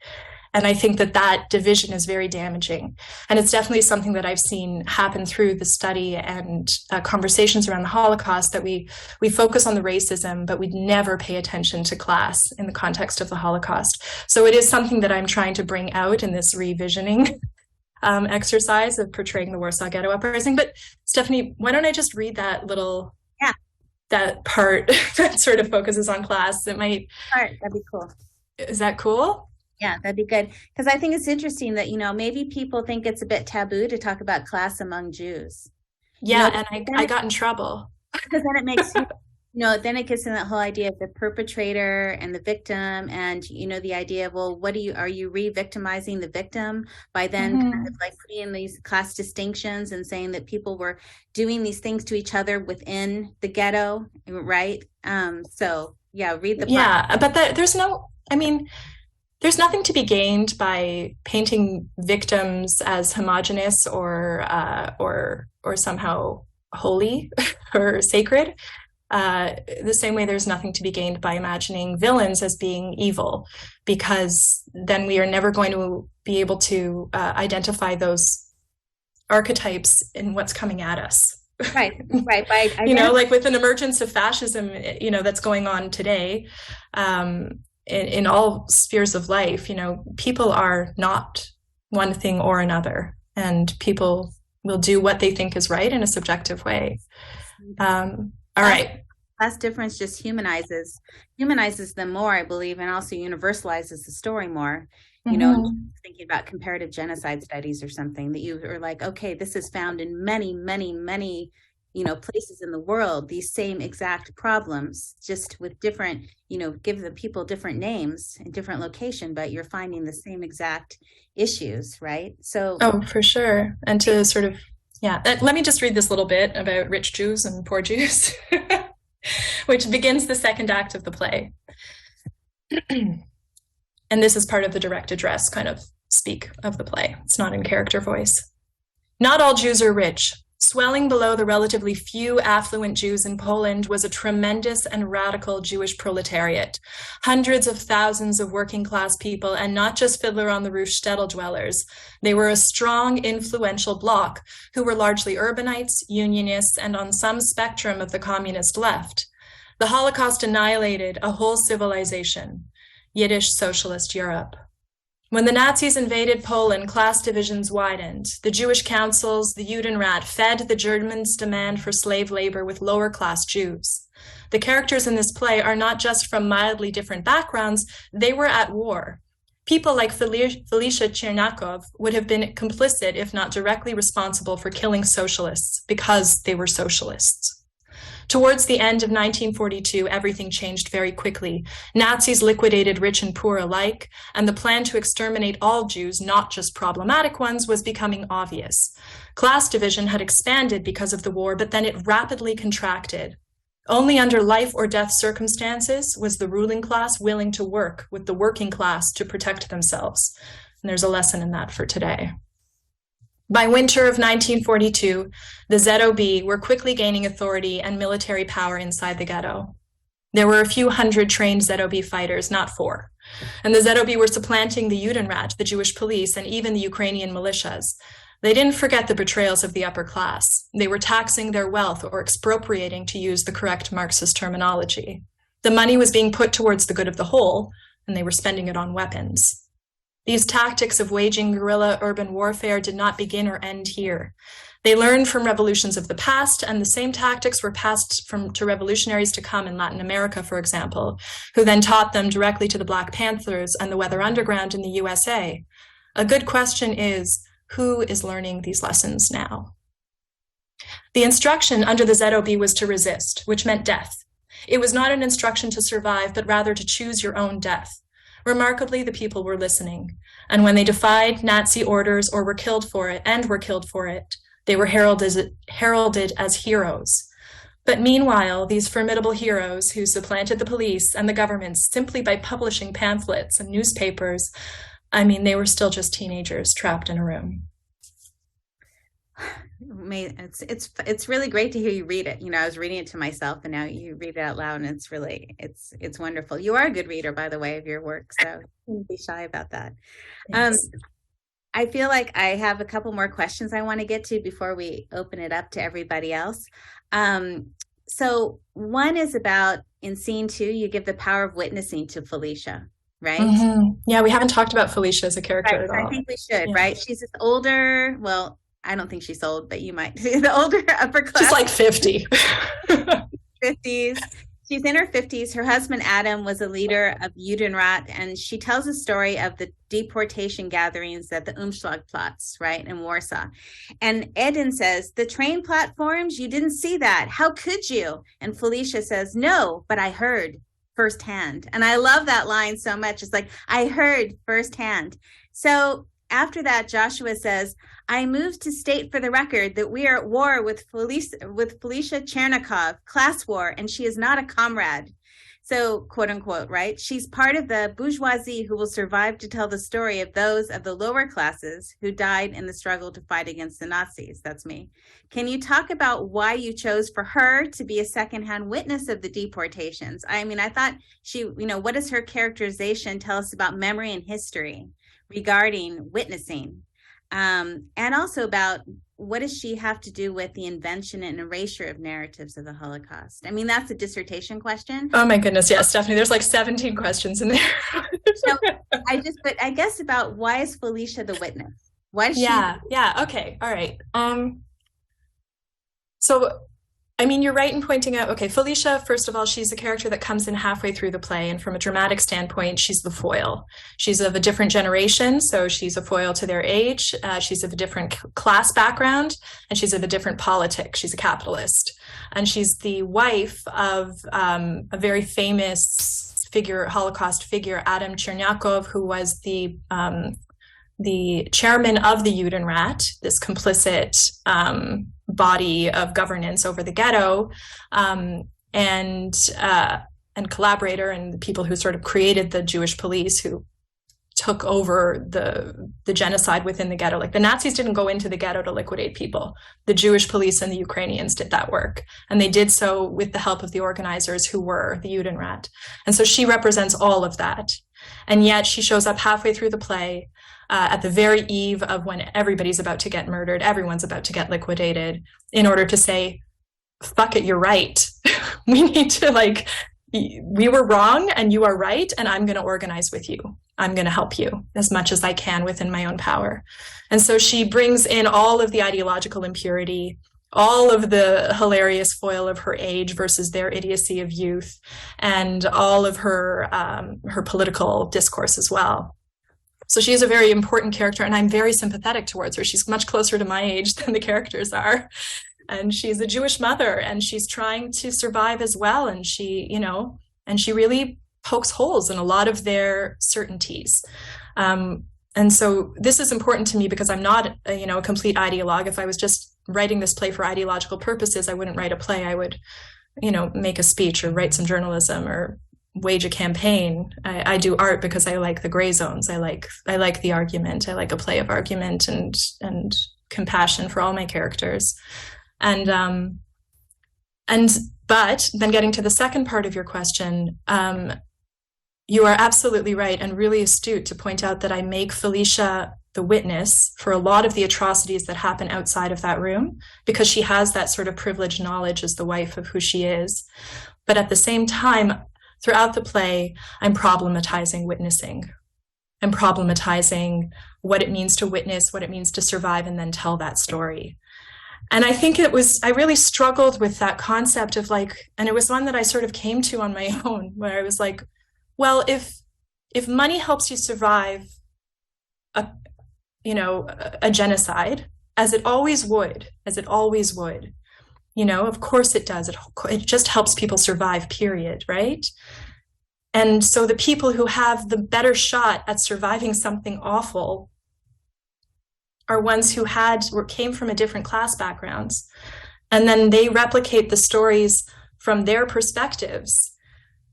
And I think that that division is very damaging. And it's definitely something that I've seen happen through the study and conversations around the Holocaust, that we focus on the racism, but we never pay attention to class in the context of the Holocaust. So it is something that I'm trying to bring out in this revisioning exercise of portraying the Warsaw Ghetto Uprising. But Stephanie, why don't I just read that little, that part that sort of focuses on class? It might. All right, that'd be cool. Is that cool? Yeah, that'd be good. Because I think it's interesting that, you know, maybe people think it's a bit taboo to talk about class among Jews. Yeah, you know, and I got in trouble. Because then it makes you know, then it gets in that whole idea of the perpetrator and the victim, and, you know, the idea of, well, are you re-victimizing the victim by then kind of like putting in these class distinctions and saying that people were doing these things to each other within the ghetto, right? So yeah, read the part. Yeah, but there's nothing to be gained by painting victims as homogenous or somehow holy or sacred. The same way there's nothing to be gained by imagining villains as being evil, because then we are never going to be able to identify those archetypes in what's coming at us. Right. You know, like with an emergence of fascism, you know, that's going on today, in all spheres of life, you know, people are not one thing or another, and people will do what they think is right in a subjective way. All right. Class difference just humanizes them more, I believe, and also universalizes the story more. You know, thinking about comparative genocide studies or something, that you are like, okay, this is found in many, many, many, you know, places in the world, these same exact problems, just with different, you know, give the people different names in different location, but you're finding the same exact issues, right? So oh, for sure. And to sort of, yeah, let me just read this little bit about rich Jews and poor Jews, which begins the second act of the play. And this is part of the direct address kind of speak of the play. It's not in character voice. Not all Jews are rich. Swelling below the relatively few affluent Jews in Poland was a tremendous and radical Jewish proletariat. Hundreds of thousands of working class people, and not just Fiddler on the Roof shtetl dwellers. They were a strong, influential bloc who were largely urbanites, unionists, and on some spectrum of the communist left. The Holocaust annihilated a whole civilization, Yiddish socialist Europe. When the Nazis invaded Poland, class divisions widened. The Jewish councils, the Judenrat, fed the Germans' demand for slave labor with lower-class Jews. The characters in this play are not just from mildly different backgrounds, they were at war. People like Felicia Chernakov would have been complicit, if not directly responsible, for killing socialists because they were socialists. Towards the end of 1942, everything changed very quickly. Nazis liquidated rich and poor alike, and the plan to exterminate all Jews, not just problematic ones, was becoming obvious. Class division had expanded because of the war, but then it rapidly contracted. Only under life or death circumstances was the ruling class willing to work with the working class to protect themselves. And there's a lesson in that for today. By winter of 1942, the ZOB were quickly gaining authority and military power inside the ghetto. There were a few hundred trained ZOB fighters, not 4. And the ZOB were supplanting the Judenrat, the Jewish police, and even the Ukrainian militias. They didn't forget the betrayals of the upper class. They were taxing their wealth or expropriating, to use the correct Marxist terminology. The money was being put towards the good of the whole, and they were spending it on weapons. These tactics of waging guerrilla urban warfare did not begin or end here. They learned from revolutions of the past, and the same tactics were passed to revolutionaries to come in Latin America, for example, who then taught them directly to the Black Panthers and the Weather Underground in the USA. A good question is, who is learning these lessons now? The instruction under the ZOB was to resist, which meant death. It was not an instruction to survive, but rather to choose your own death. Remarkably, the people were listening, and when they defied Nazi orders or were killed for it, they were heralded as heroes. But meanwhile, these formidable heroes who supplanted the police and the government simply by publishing pamphlets and newspapers, they were still just teenagers trapped in a room. It's really great to hear you read it. I was reading it to myself, and now you read it out loud, and it's wonderful. You are a good reader, by the way, of your work, so don't be shy about that. I feel like I have a couple more questions I want to get to before we open it up to everybody else. So one is about, in scene 2, you give the power of witnessing to Felicia, right? Mm-hmm. Yeah, we haven't talked about Felicia as a character at all. I think we should, right? She's this older, well, I don't think she's old, but you might. The older upper class. She's like 50. 50s. She's in her 50s. Her husband, Adam, was a leader of Judenrat, and she tells a story of the deportation gatherings at the Umschlagplatz, right, in Warsaw. And Eden says, the train platforms, you didn't see that. How could you? And Felicia says, no, but I heard firsthand. And I love that line so much. It's like, I heard firsthand. So after that, Joshua says, I moved to state for the record that we are at war with Felicia Chernikov, class war, and she is not a comrade. So, quote unquote, right? She's part of the bourgeoisie who will survive to tell the story of those of the lower classes who died in the struggle to fight against the Nazis. That's me. Can you talk about why you chose for her to be a secondhand witness of the deportations? I thought she, what does her characterization tell us about memory and history regarding witnessing? And also about what does she have to do with the invention and erasure of narratives of the Holocaust? That's a dissertation question. Oh my goodness, yes, Stephanie, there's like 17 questions in there. But I guess about why is Felicia the witness? Why is she? Yeah, okay, all right. So, you're right in pointing out, okay, Felicia, first of all, she's a character that comes in halfway through the play, and from a dramatic standpoint, she's the foil. She's of a different generation, so she's a foil to their age. She's of a different class background, and she's of a different politic. She's a capitalist. And she's the wife of a very famous figure, Holocaust figure, Adam Chernyakov, who was the chairman of the Judenrat, this complicit body of governance over the ghetto, and collaborator, and the people who sort of created the Jewish police who took over the genocide within the ghetto. Like, the Nazis didn't go into the ghetto to liquidate people. The Jewish police and the Ukrainians did that work. And they did so with the help of the organizers who were the Judenrat. And so she represents all of that. And yet she shows up halfway through the play, at the very eve of when everybody's about to get murdered, everyone's about to get liquidated, in order to say, fuck it, you're right. We need to, we were wrong and you are right, and I'm going to organize with you. I'm going to help you as much as I can within my own power. And so she brings in all of the ideological impurity, all of the hilarious foil of her age versus their idiocy of youth, and all of her political discourse as well. So she is a very important character, and I'm very sympathetic towards her. She's much closer to my age than the characters are. And she's a Jewish mother, and she's trying to survive as well. And she really pokes holes in a lot of their certainties. And so this is important to me because I'm not a complete ideologue. If I was just writing this play for ideological purposes, I wouldn't write a play. I would, make a speech or write some journalism or wage a campaign. I do art because I like the gray zones. I like the argument. I like a play of argument and compassion for all my characters. But then getting to the second part of your question, you are absolutely right and really astute to point out that I make Felicia the witness for a lot of the atrocities that happen outside of that room, because she has that sort of privileged knowledge as the wife of who she is. But at the same time, throughout the play, I'm problematizing witnessing. I'm problematizing what it means to witness, what it means to survive, and then tell that story. And I think I really struggled with that concept of like, and it was one that I sort of came to on my own, where I was like, well, if money helps you survive a genocide, as it always would, of course it does. It just helps people survive, period, right? And so the people who have the better shot at surviving something awful are ones who came from a different class backgrounds. And then they replicate the stories from their perspectives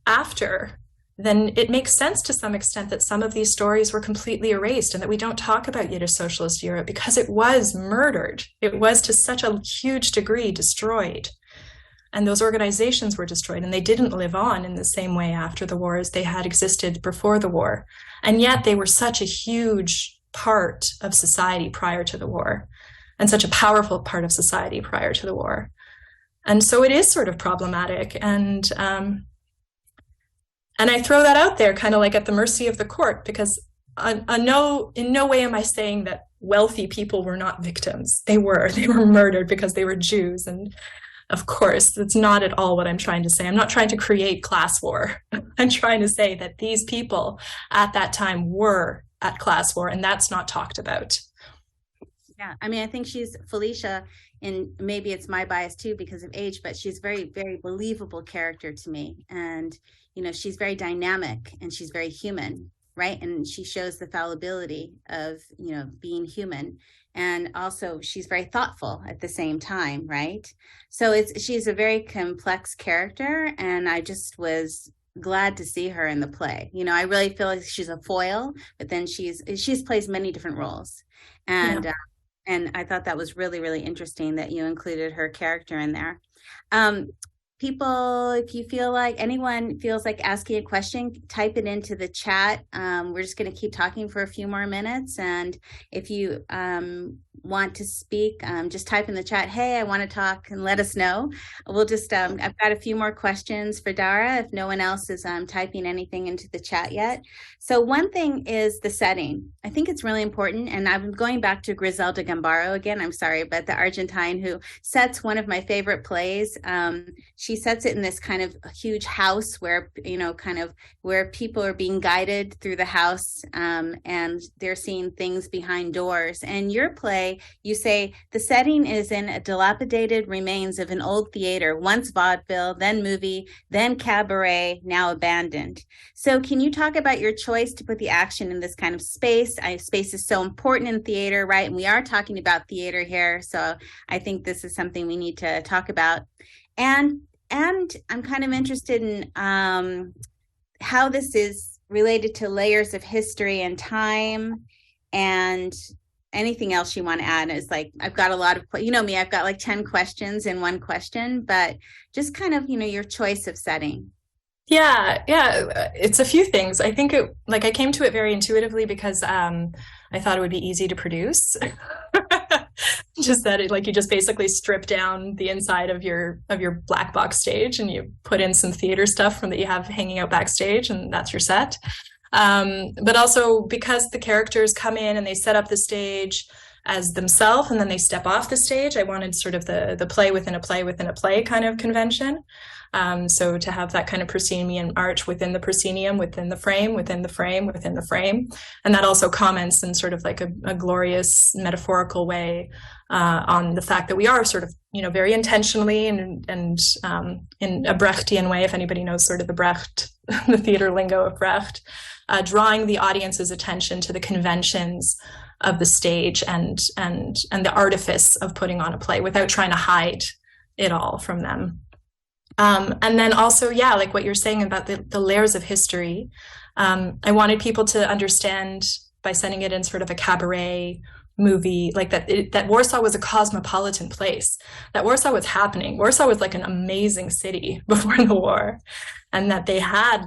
after. Then it makes sense to some extent that some of these stories were completely erased and that we don't talk about Yiddish socialist Europe because it was murdered. It was to such a huge degree destroyed. And those organizations were destroyed, and they didn't live on in the same way after the war as they had existed before the war. And yet they were such a huge part of society prior to the war, and such a powerful part of society prior to the war. And so it is sort of problematic. And I throw that out there kind of like at the mercy of the court, because in no way am I saying that wealthy people were not victims. They were murdered because they were Jews. And of course, that's not at all what I'm trying to say. I'm not trying to create class war. I'm trying to say that these people at that time were at class war, and that's not talked about. Yeah, I mean, I think Felicia, and maybe it's my bias too because of age, but she's very, very believable character to me. And, she's very dynamic and she's very human, right? And she shows the fallibility of, being human. And also she's very thoughtful at the same time, right? So she's a very complex character, and I just was glad to see her in the play. I really feel like she's a foil, but then she's plays many different roles. And Yeah. And I thought that was really, really interesting that you included her character in there. People, if you feel like anyone feels like asking a question, type it into the chat. We're just going to keep talking for a few more minutes. And if you want to speak, just type in the chat, hey, I want to talk, and let us know. We'll just, I've got a few more questions for Dara if no one else is typing anything into the chat yet. So one thing is the setting. I think it's really important. And I'm going back to Griselda Gambaro again. I'm sorry, but the Argentine who sets one of my favorite plays. She sets it in this kind of huge house where, kind of where people are being guided through the house, and they're seeing things behind doors. And your play, you say the setting is in a dilapidated remains of an old theater, once vaudeville, then movie, then cabaret, now abandoned. So can you talk about your choice to put the action in this kind of space? Space is so important in theater, right? And we are talking about theater here. So I think this is something we need to talk about. And I'm kind of interested in how this is related to layers of history and time, and anything else you want to add. Is like, I've got a lot of, me, I've got like 10 questions in one question, but just kind of, your choice of setting. Yeah, it's a few things. I think I came to it very intuitively because I thought it would be easy to produce. Just that you just basically strip down the inside of your black box stage and you put in some theater stuff from that you have hanging out backstage, and that's your set. But also because the characters come in and they set up the stage as themselves and then they step off the stage, I wanted sort of the play within a play within a play kind of convention. So to have that kind of proscenium arch within the proscenium, within the frame, within the frame, within the frame. And that also comments in sort of like a glorious metaphorical way on the fact that we are sort of, very intentionally and in a Brechtian way, if anybody knows sort of the Brecht, the theater lingo of Brecht, drawing the audience's attention to the conventions of the stage and the artifice of putting on a play without trying to hide it all from them. And then also, like what you're saying about the layers of history, I wanted people to understand by setting it in sort of a cabaret movie, like that Warsaw was a cosmopolitan place, that Warsaw was happening. Warsaw was like an amazing city before the war, and that they had,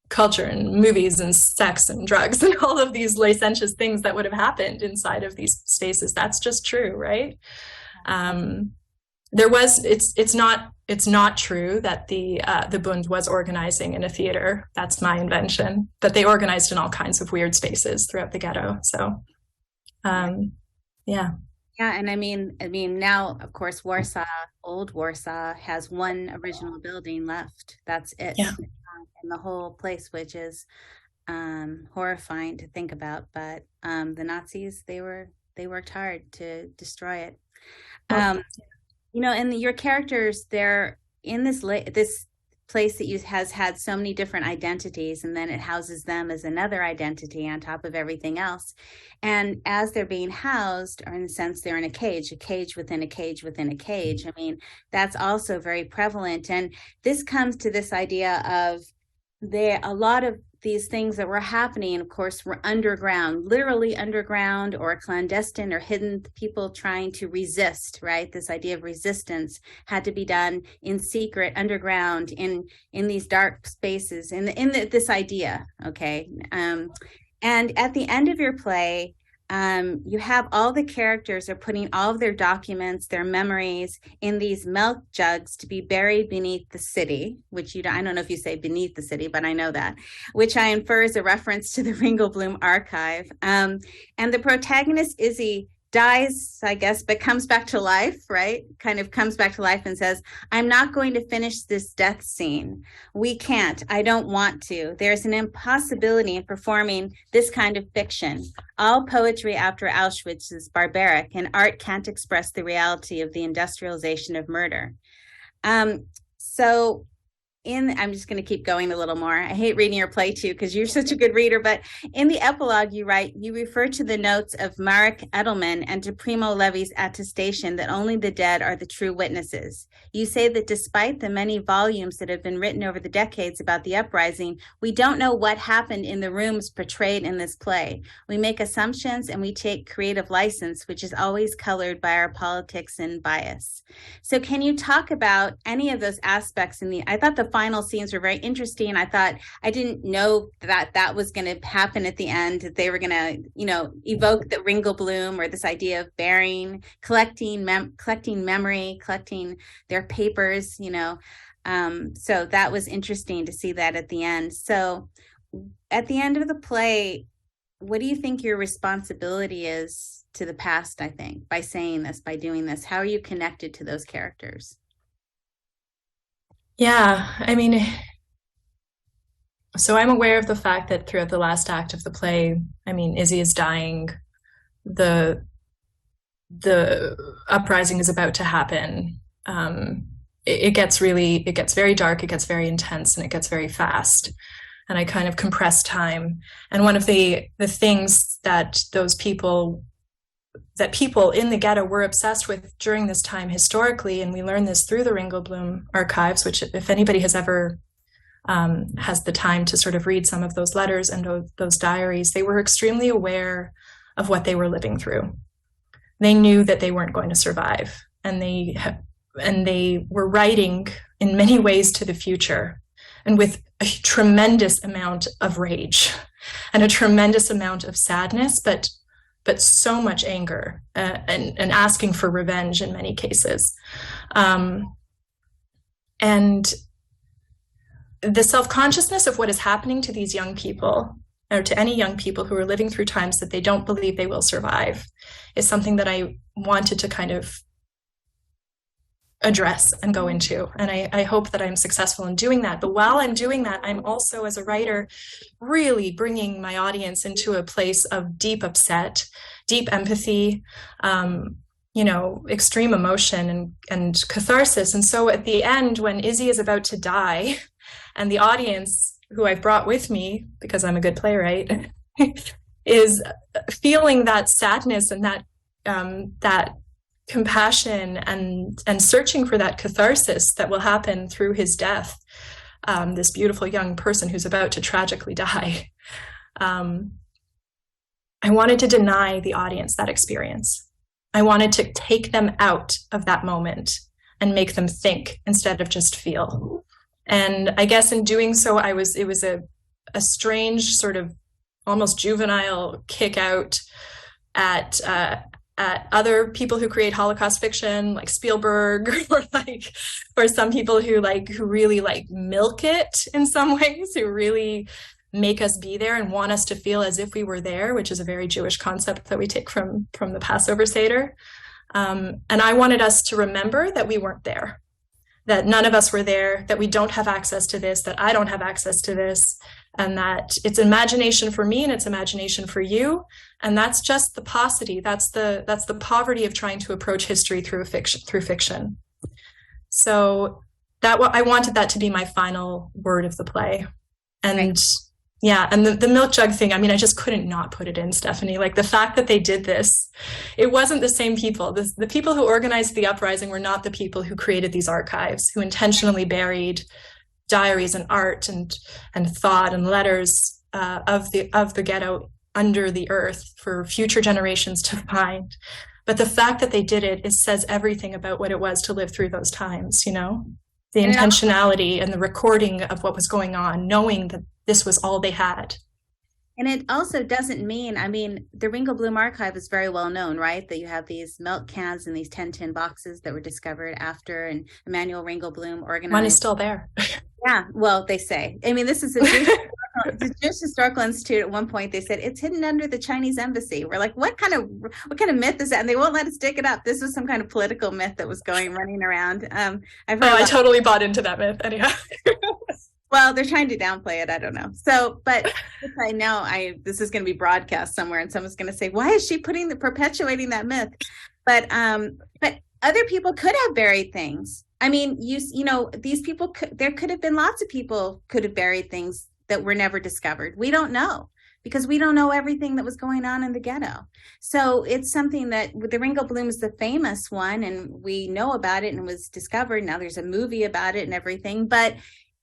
culture and movies and sex and drugs and all of these licentious things that would have happened inside of these spaces. That's just true, right? It's not true that the Bund was organizing in a theater. That's my invention. But they organized in all kinds of weird spaces throughout the ghetto. So, yeah. Yeah, and I mean, now, of course, Warsaw, old Warsaw, has one original building left. That's it. Yeah. In the whole place, which is horrifying to think about. But the Nazis, they worked hard to destroy it. You know, and your characters, they're in this place that has had so many different identities, and then it houses them as another identity on top of everything else. And as they're being housed, or in a sense, they're in a cage within a cage within a cage. I mean, that's also very prevalent. And this comes to this idea of a lot of these things that were happening, of course, were underground, literally underground or clandestine or hidden, people trying to resist, right? This idea of resistance had to be done in secret, underground, in these dark spaces, in this idea, okay? And at the end of your play, you have all the characters are putting all of their documents, their memories in these milk jugs to be buried beneath the city, which I don't know if you say beneath the city, but I know that, which I infer is a reference to the Ringelblum archive. And the protagonist, Izzy, dies, I guess, but comes back to life, right? Kind of comes back to life and says, I'm not going to finish this death scene. We can't. I don't want to. There's an impossibility in performing this kind of fiction. All poetry after Auschwitz is barbaric, and art can't express the reality of the industrialization of murder. I'm just going to keep going a little more. I hate reading your play too, because you're such a good reader, but in the epilogue you write, you refer to the notes of Marek Edelman and to Primo Levi's attestation that only the dead are the true witnesses. You say that despite the many volumes that have been written over the decades about the uprising, we don't know what happened in the rooms portrayed in this play. We make assumptions and we take creative license, which is always colored by our politics and bias. So can you talk about any of those aspects I thought the final scenes were very interesting. I didn't know that was going to happen at the end, that they were going to, evoke the Ringelblum, or this idea of burying, collecting memory, collecting their papers, so that was interesting to see that at the end. So at the end of the play, what do you think your responsibility is to the past, I think, by saying this, by doing this? How are you connected to those characters? Yeah, I mean, so I'm aware of the fact that throughout the last act of the play, I mean, Izzy is dying. The uprising is about to happen. It gets very dark, it gets very intense, and it gets very fast. And I kind of compress time. And one of the things that people in the ghetto were obsessed with during this time historically, and we learn this through the Ringelblum archives, which if anybody has ever has the time to sort of read some of those letters and those diaries, they were extremely aware of what they were living through. They knew that they weren't going to survive, and they were writing in many ways to the future, and with a tremendous amount of rage and a tremendous amount of sadness, but so much anger and asking for revenge in many cases. And the self-consciousness of what is happening to these young people, or to any young people who are living through times that they don't believe they will survive, is something that I wanted to kind of address and go into. And I hope that I'm successful in doing that. But while I'm doing that, I'm also, as a writer, really bringing my audience into a place of deep upset, deep empathy, extreme emotion and catharsis. And so at the end, when Izzy is about to die, and the audience, who I've brought with me because I'm a good playwright, is feeling that sadness and that compassion and searching for that catharsis that will happen through his death, this beautiful young person who's about to tragically die. I wanted to deny the audience that experience. I wanted to take them out of that moment and make them think instead of just feel. And I guess in doing so, it was a a strange sort of almost juvenile kick out at other people who create Holocaust fiction, like Spielberg, or some people who really milk it in some ways, who really make us be there and want us to feel as if we were there, which is a very Jewish concept that we take from the Passover Seder. And I wanted us to remember that we weren't there, that none of us were there, that we don't have access to this, that I don't have access to this, and that it's imagination for me and it's imagination for you. And that's just the paucity. That's the poverty of trying to approach history through fiction. So I wanted that to be my final word of the play. And right. Yeah, and the milk jug thing, I mean, I just couldn't not put it in, Stephanie. Like, the fact that they did this, it wasn't the same people. The people who organized the uprising were not the people who created these archives, who intentionally buried diaries and art and thought and letters of the ghetto under the earth for future generations to find. But the fact that they did it says everything about what it was to live through those times, you know? The intentionality and the recording of what was going on, knowing that this was all they had. And it also doesn't mean, I mean, the Ringelblum archive is very well known, right? That you have these milk cans and these 10 tin boxes that were discovered after, and Emanuel Ringelblum organized. One is still there. Yeah, well, they say. I mean, this is a Jewish Historical Institute. At one point, they said it's hidden under the Chinese embassy. We're like, what kind of myth is that? And they won't let us dig it up. This was some kind of political myth that was running around. I totally bought into that myth. Anyhow. Well, they're trying to downplay it. I don't know. So, but I know this is going to be broadcast somewhere, and someone's going to say, "Why is she perpetuating that myth?" But other people could have buried things. I mean, you know, these people there could have been lots of people could have buried things that were never discovered. We don't know, because we don't know everything that was going on in the ghetto. So it's something that the Ringelblum is the famous one, and we know about it, and it was discovered. Now there's a movie about it and everything, but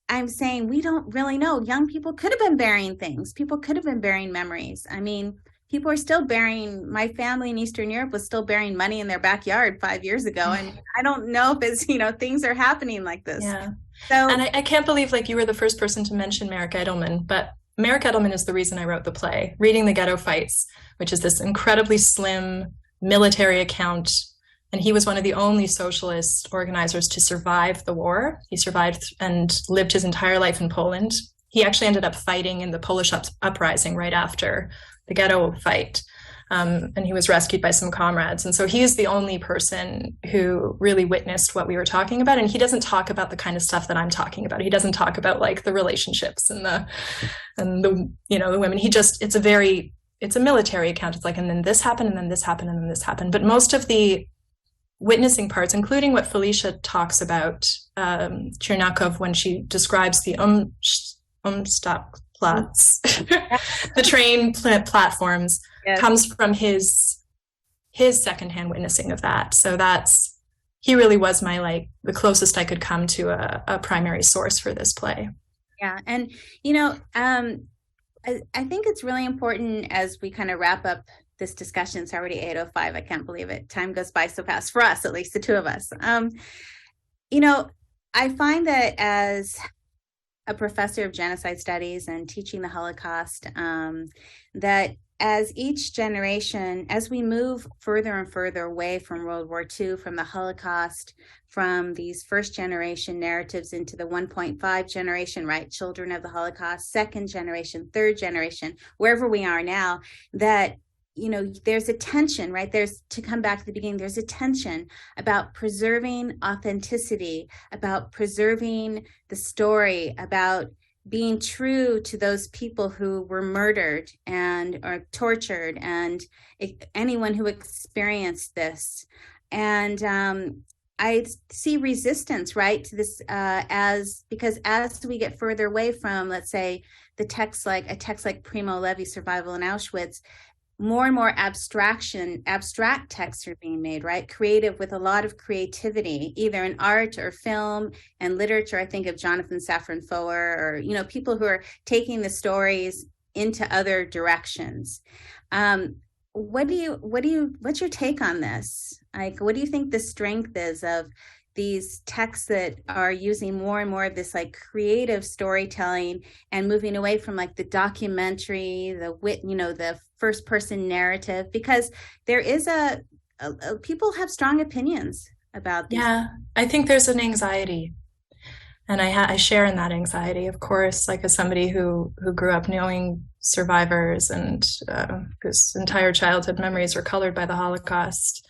I'm saying we don't really know. Young people could have been burying things. People could have been burying memories. I mean, people are still burying. My family in Eastern Europe was still burying money in their backyard 5 years ago. And I don't know if it's, you know, things are happening like this. Yeah. So, and I can't believe you were the first person to mention Merrick Edelman, but Merrick Edelman is the reason I wrote the play, Reading the Ghetto Fights, which is this incredibly slim military account. And he was one of the only socialist organizers to survive the war. He survived and lived his entire life in Poland. He actually ended up fighting in the Polish uprising right after the ghetto fight. And he was rescued by some comrades. And so he is the only person who really witnessed what we were talking about. And he doesn't talk about the kind of stuff that I'm talking about. He doesn't talk about the relationships and the you know, the women. It's a military account. It's like, and then this happened, and then this happened, and then this happened. But most of the witnessing parts, including what Felicia talks about, Chernakov, when she describes the Umstoplatz, the train platforms, yes, comes from his secondhand witnessing of that. So he really was my the closest I could come to a primary source for this play. Yeah, and you know, I think it's really important as we kind of wrap up this discussion. It's already 8:05. I can't believe it. Time goes by so fast for us, at least the two of us. You know, I find that as a professor of genocide studies and teaching the Holocaust, that as each generation, as we move further and further away from World War II, from the Holocaust, from these first generation narratives into the 1.5 generation, right? Children of the Holocaust, second generation, third generation, wherever we are now, that you know, there's a tension, right? To come back to the beginning, there's a tension about preserving authenticity, about preserving the story, about being true to those people who were murdered or tortured, and anyone who experienced this. And I see resistance, right, to this because as we get further away from, let's say, a text like Primo Levi's Survival in Auschwitz, more and more abstract texts are being made, right? Creative, with a lot of creativity, either in art or film and literature. I think of Jonathan Safran Foer, or, you know, people who are taking the stories into other directions. What's your take on this? What do you think the strength is of these texts that are using more and more of this like creative storytelling and moving away from like the documentary, the first person narrative, because there is people have strong opinions about these. Yeah, I think there's an anxiety, and I share in that anxiety, of course, like as somebody who grew up knowing survivors and whose entire childhood memories are colored by the Holocaust.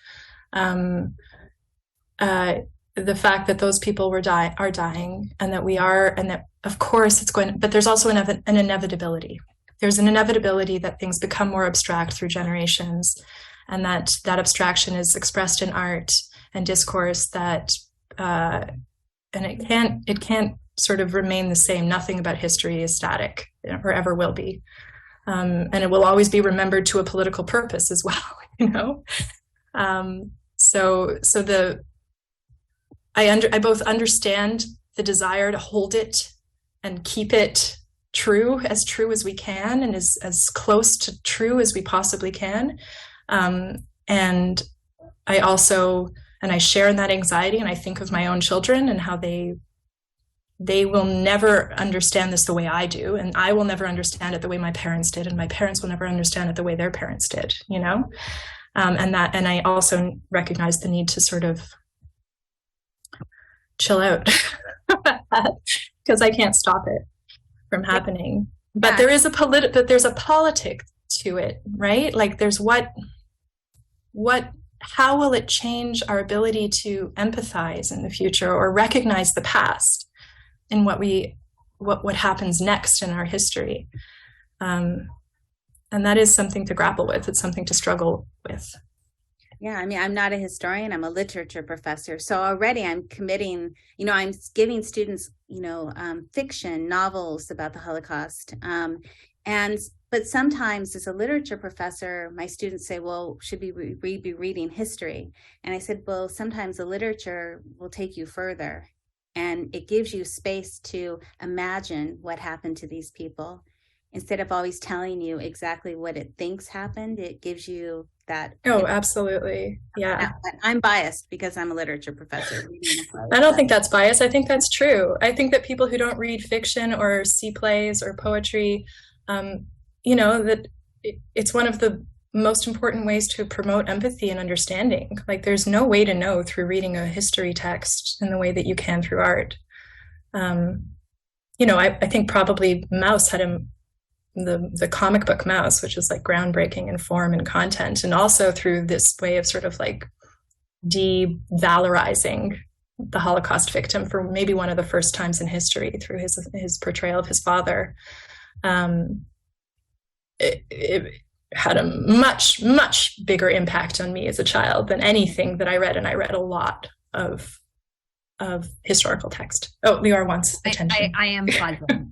The fact that those people are dying, and that we are, and that of course it's going, but there's also an inevitability. There's an inevitability that things become more abstract through generations, and that abstraction is expressed in art and discourse, that and it can't sort of remain the same. Nothing about history is static, or ever will be, and it will always be remembered to a political purpose as well. I both understand the desire to hold it and keep it true as we can, and as close to true as we possibly can. And I share in that anxiety, and I think of my own children and how they will never understand this the way I do, and I will never understand it the way my parents did, and my parents will never understand it the way their parents did, and I also recognize the need to sort of chill out because I can't stop it from happening. But there is there's a politic to it, right? Like there's how will it change our ability to empathize in the future or recognize the past in what happens next in our history? And that is something to grapple with. It's something to struggle with. Yeah, I mean, I'm not a historian, I'm a literature professor. So already I'm committing, I'm giving students, fiction, novels about the Holocaust. But sometimes as a literature professor, my students say, well, should we be reading history? And I said, well, sometimes the literature will take you further, and it gives you space to imagine what happened to these people. Instead of always telling you exactly what it thinks happened, it gives you that. Oh, absolutely. Yeah. I'm biased because I'm a literature professor. I don't think that's bias. I think that's true. I think that people who don't read fiction or see plays or poetry, that it's one of the most important ways to promote empathy and understanding. Like there's no way to know through reading a history text in the way that you can through art. I think probably Maus had the comic book Maus, which is like groundbreaking in form and content, and also through this way of sort of like de-valorizing the Holocaust victim for maybe one of the first times in history through his portrayal of his father. It had a much, much bigger impact on me as a child than anything that I read, and I read a lot of historical text. Oh, Lior wants attention. I am puzzled.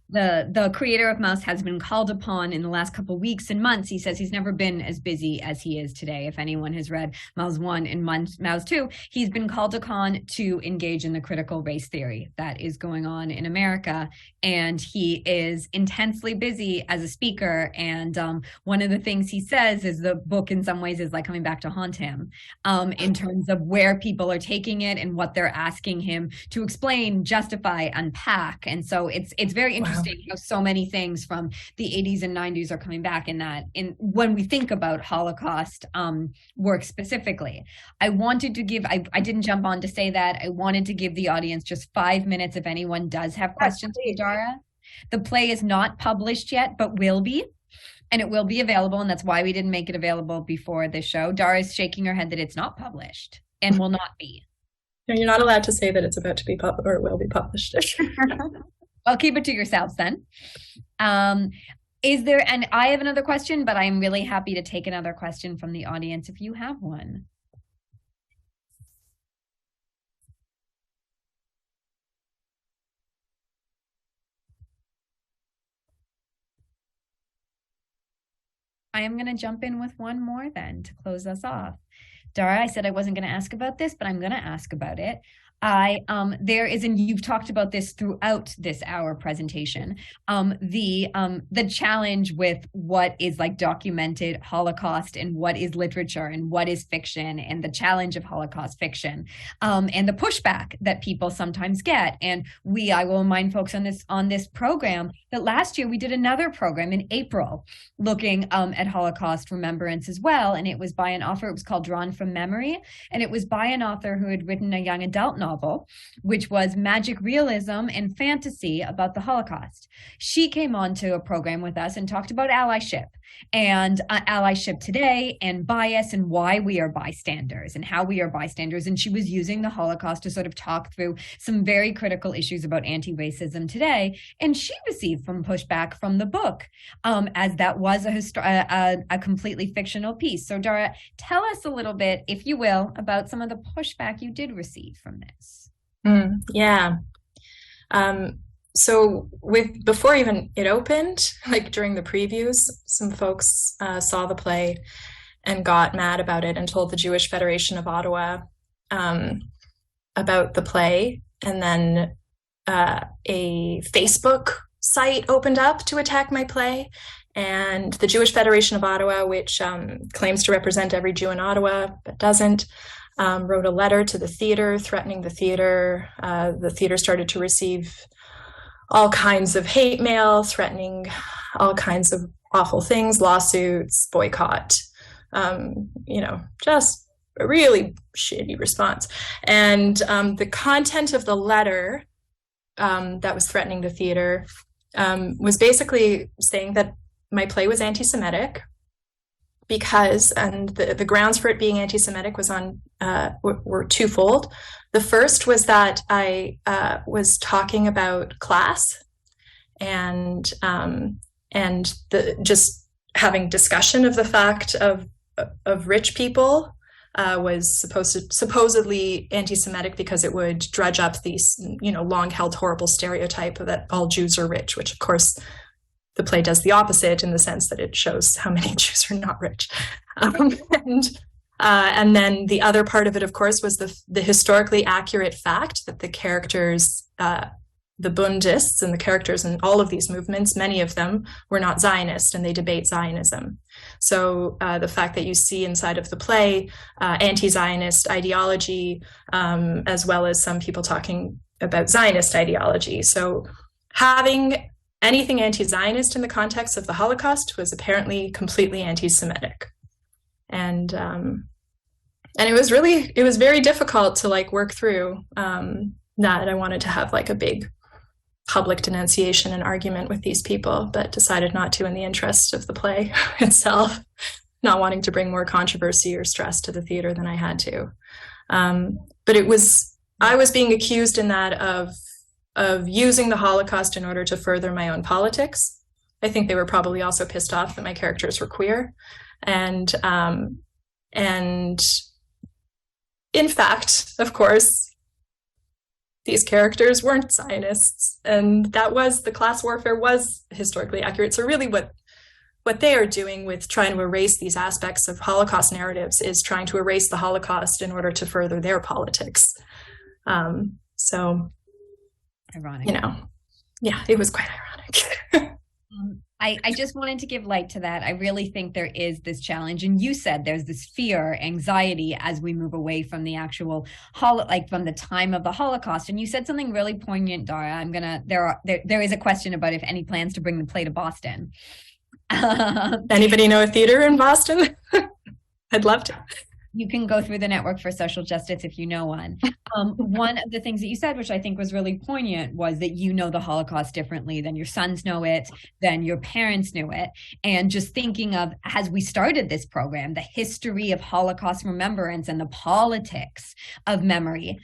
The creator of Maus has been called upon in the last couple of weeks and months. He says he's never been as busy as he is today. If anyone has read Maus 1 and Maus 2, he's been called upon to engage in the critical race theory that is going on in America. And he is intensely busy as a speaker. And one of the things he says is the book in some ways is like coming back to haunt him in terms of where people are taking it and what they're asking him to explain, justify, unpack. And so it's very interesting how so many things from the 80s and 90s are coming back when we think about Holocaust work specifically. I wanted to give, I didn't jump on to say that. I wanted to give the audience just 5 minutes if anyone does have questions for Dara. The play is not published yet, but will be. And it will be available, and that's why we didn't make it available before the show. Dara's shaking her head that it's not published and will not be. No, you're not allowed to say that it's about to be published or will be published. Well, keep it to yourselves then. And I have another question, but I'm really happy to take another question from the audience if you have one. I am going to jump in with one more then to close us off. Dara, I said I wasn't going to ask about this, but I'm going to ask about it. There is, and you've talked about this throughout this hour presentation, the challenge with what is like documented Holocaust and what is literature and what is fiction, and the challenge of Holocaust fiction, and the pushback that people sometimes get. And I will remind folks on this program that last year we did another program in April looking at Holocaust remembrance as well, and it was by an author. It was called Drawn from Memory, and it was by an author who had written a young adult novel, which was magic realism and fantasy about the Holocaust. She came on to a program with us and talked about allyship and allyship today and bias and why we are bystanders and how we are bystanders. And she was using the Holocaust to sort of talk through some very critical issues about anti-racism today. And she received from pushback from the book, as that was a completely fictional piece. So Dara, tell us a little bit, if you will, about some of the pushback you did receive from this. Yeah. So before even it opened, like during the previews, some folks saw the play and got mad about it and told the Jewish Federation of Ottawa about the play. And then a Facebook site opened up to attack my play. And the Jewish Federation of Ottawa, which claims to represent every Jew in Ottawa, but doesn't, wrote a letter to the theater threatening the theater. The theater started to receive all kinds of hate mail, threatening all kinds of awful things, lawsuits, boycott, just a really shitty response. And the content of the letter that was threatening the theater was basically saying that my play was anti-Semitic because, and the grounds for it being anti-Semitic was were twofold. The first was that I was talking about class and just having discussion of the fact of rich people was supposedly anti-Semitic because it would dredge up these, long-held horrible stereotype that all Jews are rich, which of course the play does the opposite in the sense that it shows how many Jews are not rich. And then the other part of it, of course, was the historically accurate fact that the characters, the Bundists and the characters in all of these movements, many of them were not Zionist and they debate Zionism. So the fact that you see inside of the play anti-Zionist ideology, as well as some people talking about Zionist ideology. So having anything anti-Zionist in the context of the Holocaust was apparently completely anti-Semitic. And it was very difficult to work through that. I wanted to have a big public denunciation and argument with these people, but decided not to in the interest of the play itself, not wanting to bring more controversy or stress to the theater than I had to. But I was being accused in that of using the Holocaust in order to further my own politics. I think they were probably also pissed off that my characters were queer. And in fact, of course, these characters weren't Zionists, and the class warfare was historically accurate. So really what they are doing with trying to erase these aspects of Holocaust narratives is trying to erase the Holocaust in order to further their politics. So ironic. Yeah, it was quite ironic. I just wanted to give light to that. I really think there is this challenge, and you said there's this fear, anxiety as we move away from the actual from the time of the Holocaust. And you said something really poignant, Dara. There is a question about if any plans to bring the play to Boston. Anybody know a theater in Boston? I'd love to. You can go through the Network for Social Justice if you know one. One of the things that you said, which I think was really poignant, was that you know the Holocaust differently than your sons know it, than your parents knew it. And just thinking of, as we started this program, the history of Holocaust remembrance and the politics of memory,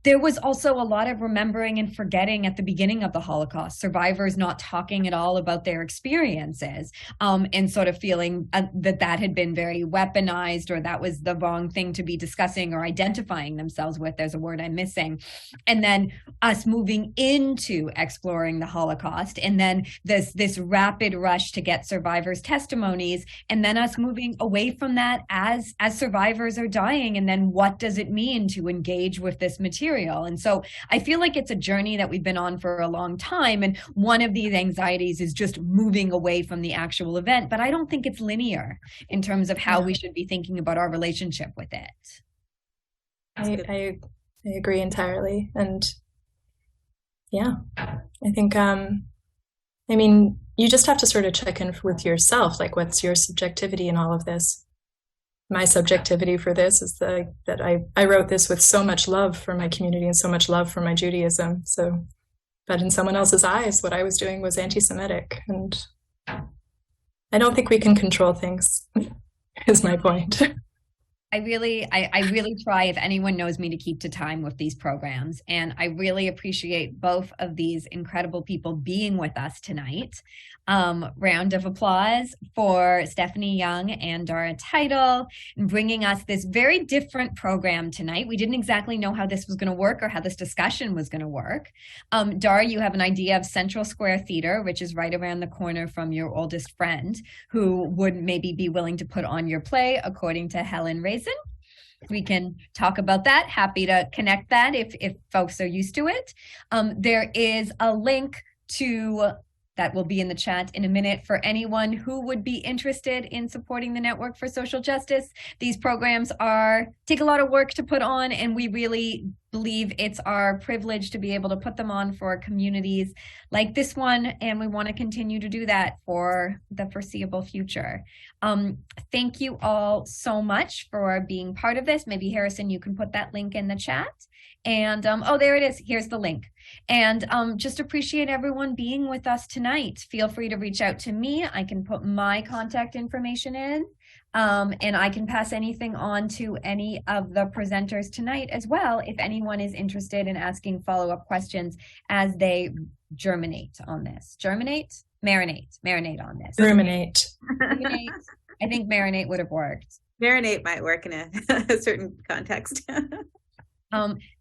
there was also a lot of remembering and forgetting at the beginning of the Holocaust, survivors not talking at all about their experiences, and sort of feeling that had been very weaponized, or that was the wrong thing to be discussing or identifying themselves with. There's a word I'm missing. And then us moving into exploring the Holocaust, and then this rapid rush to get survivors' testimonies, and then us moving away from that as survivors are dying, and then what does it mean to engage with this material? And so I feel like it's a journey that we've been on for a long time, and one of these anxieties is just moving away from the actual event, but I don't think it's linear in terms of how we should be thinking about our relationship with it. I agree entirely. And yeah, I think, I mean, you just have to sort of check in with yourself, like what's your subjectivity in all of this? My subjectivity for this is that I wrote this with so much love for my community and so much love for my Judaism. So, but in someone else's eyes, what I was doing was anti-Semitic, and I don't think we can control things, is my point. I really try, if anyone knows me, to keep to time with these programs. And I really appreciate both of these incredible people being with us tonight. Round of applause for Stephanie Young and Dara Title, and bringing us this very different program tonight. We didn't exactly know how this was going to work or how this discussion was going to work. Dara, you have an idea of Central Square Theater, which is right around the corner from your oldest friend, who would maybe be willing to put on your play, according to Helen Raisin. We can talk about that. Happy to connect that if folks are used to it. There is a link to that will be in the chat in a minute for anyone who would be interested in supporting the Network for Social Justice. These programs take a lot of work to put on, and we really believe it's our privilege to be able to put them on for communities like this one, and we want to continue to do that for the foreseeable future. Thank you all so much for being part of this. Maybe Harrison, you can put that link in the chat. And oh, there it is. Here's the link. And just appreciate everyone being with us tonight. Feel free to reach out to me. I can put my contact information in, and I can pass anything on to any of the presenters tonight as well, if anyone is interested in asking follow-up questions as they germinate on this. Marinate on this. Ruminate. Ruminate. I think marinate would have worked. Marinate might work in a certain context.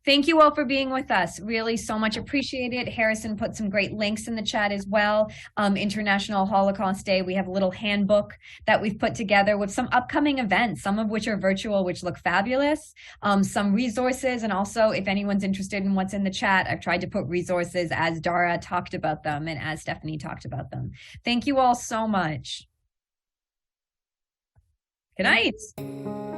Thank you all for being with us. Really so much appreciated. Harrison put some great links in the chat as well. International Holocaust Day, we have a little handbook that we've put together with some upcoming events, some of which are virtual, which look fabulous, some resources, and also if anyone's interested in what's in the chat, I've tried to put resources as Dara talked about them and as Stephanie talked about them. Thank you all so much. Good night.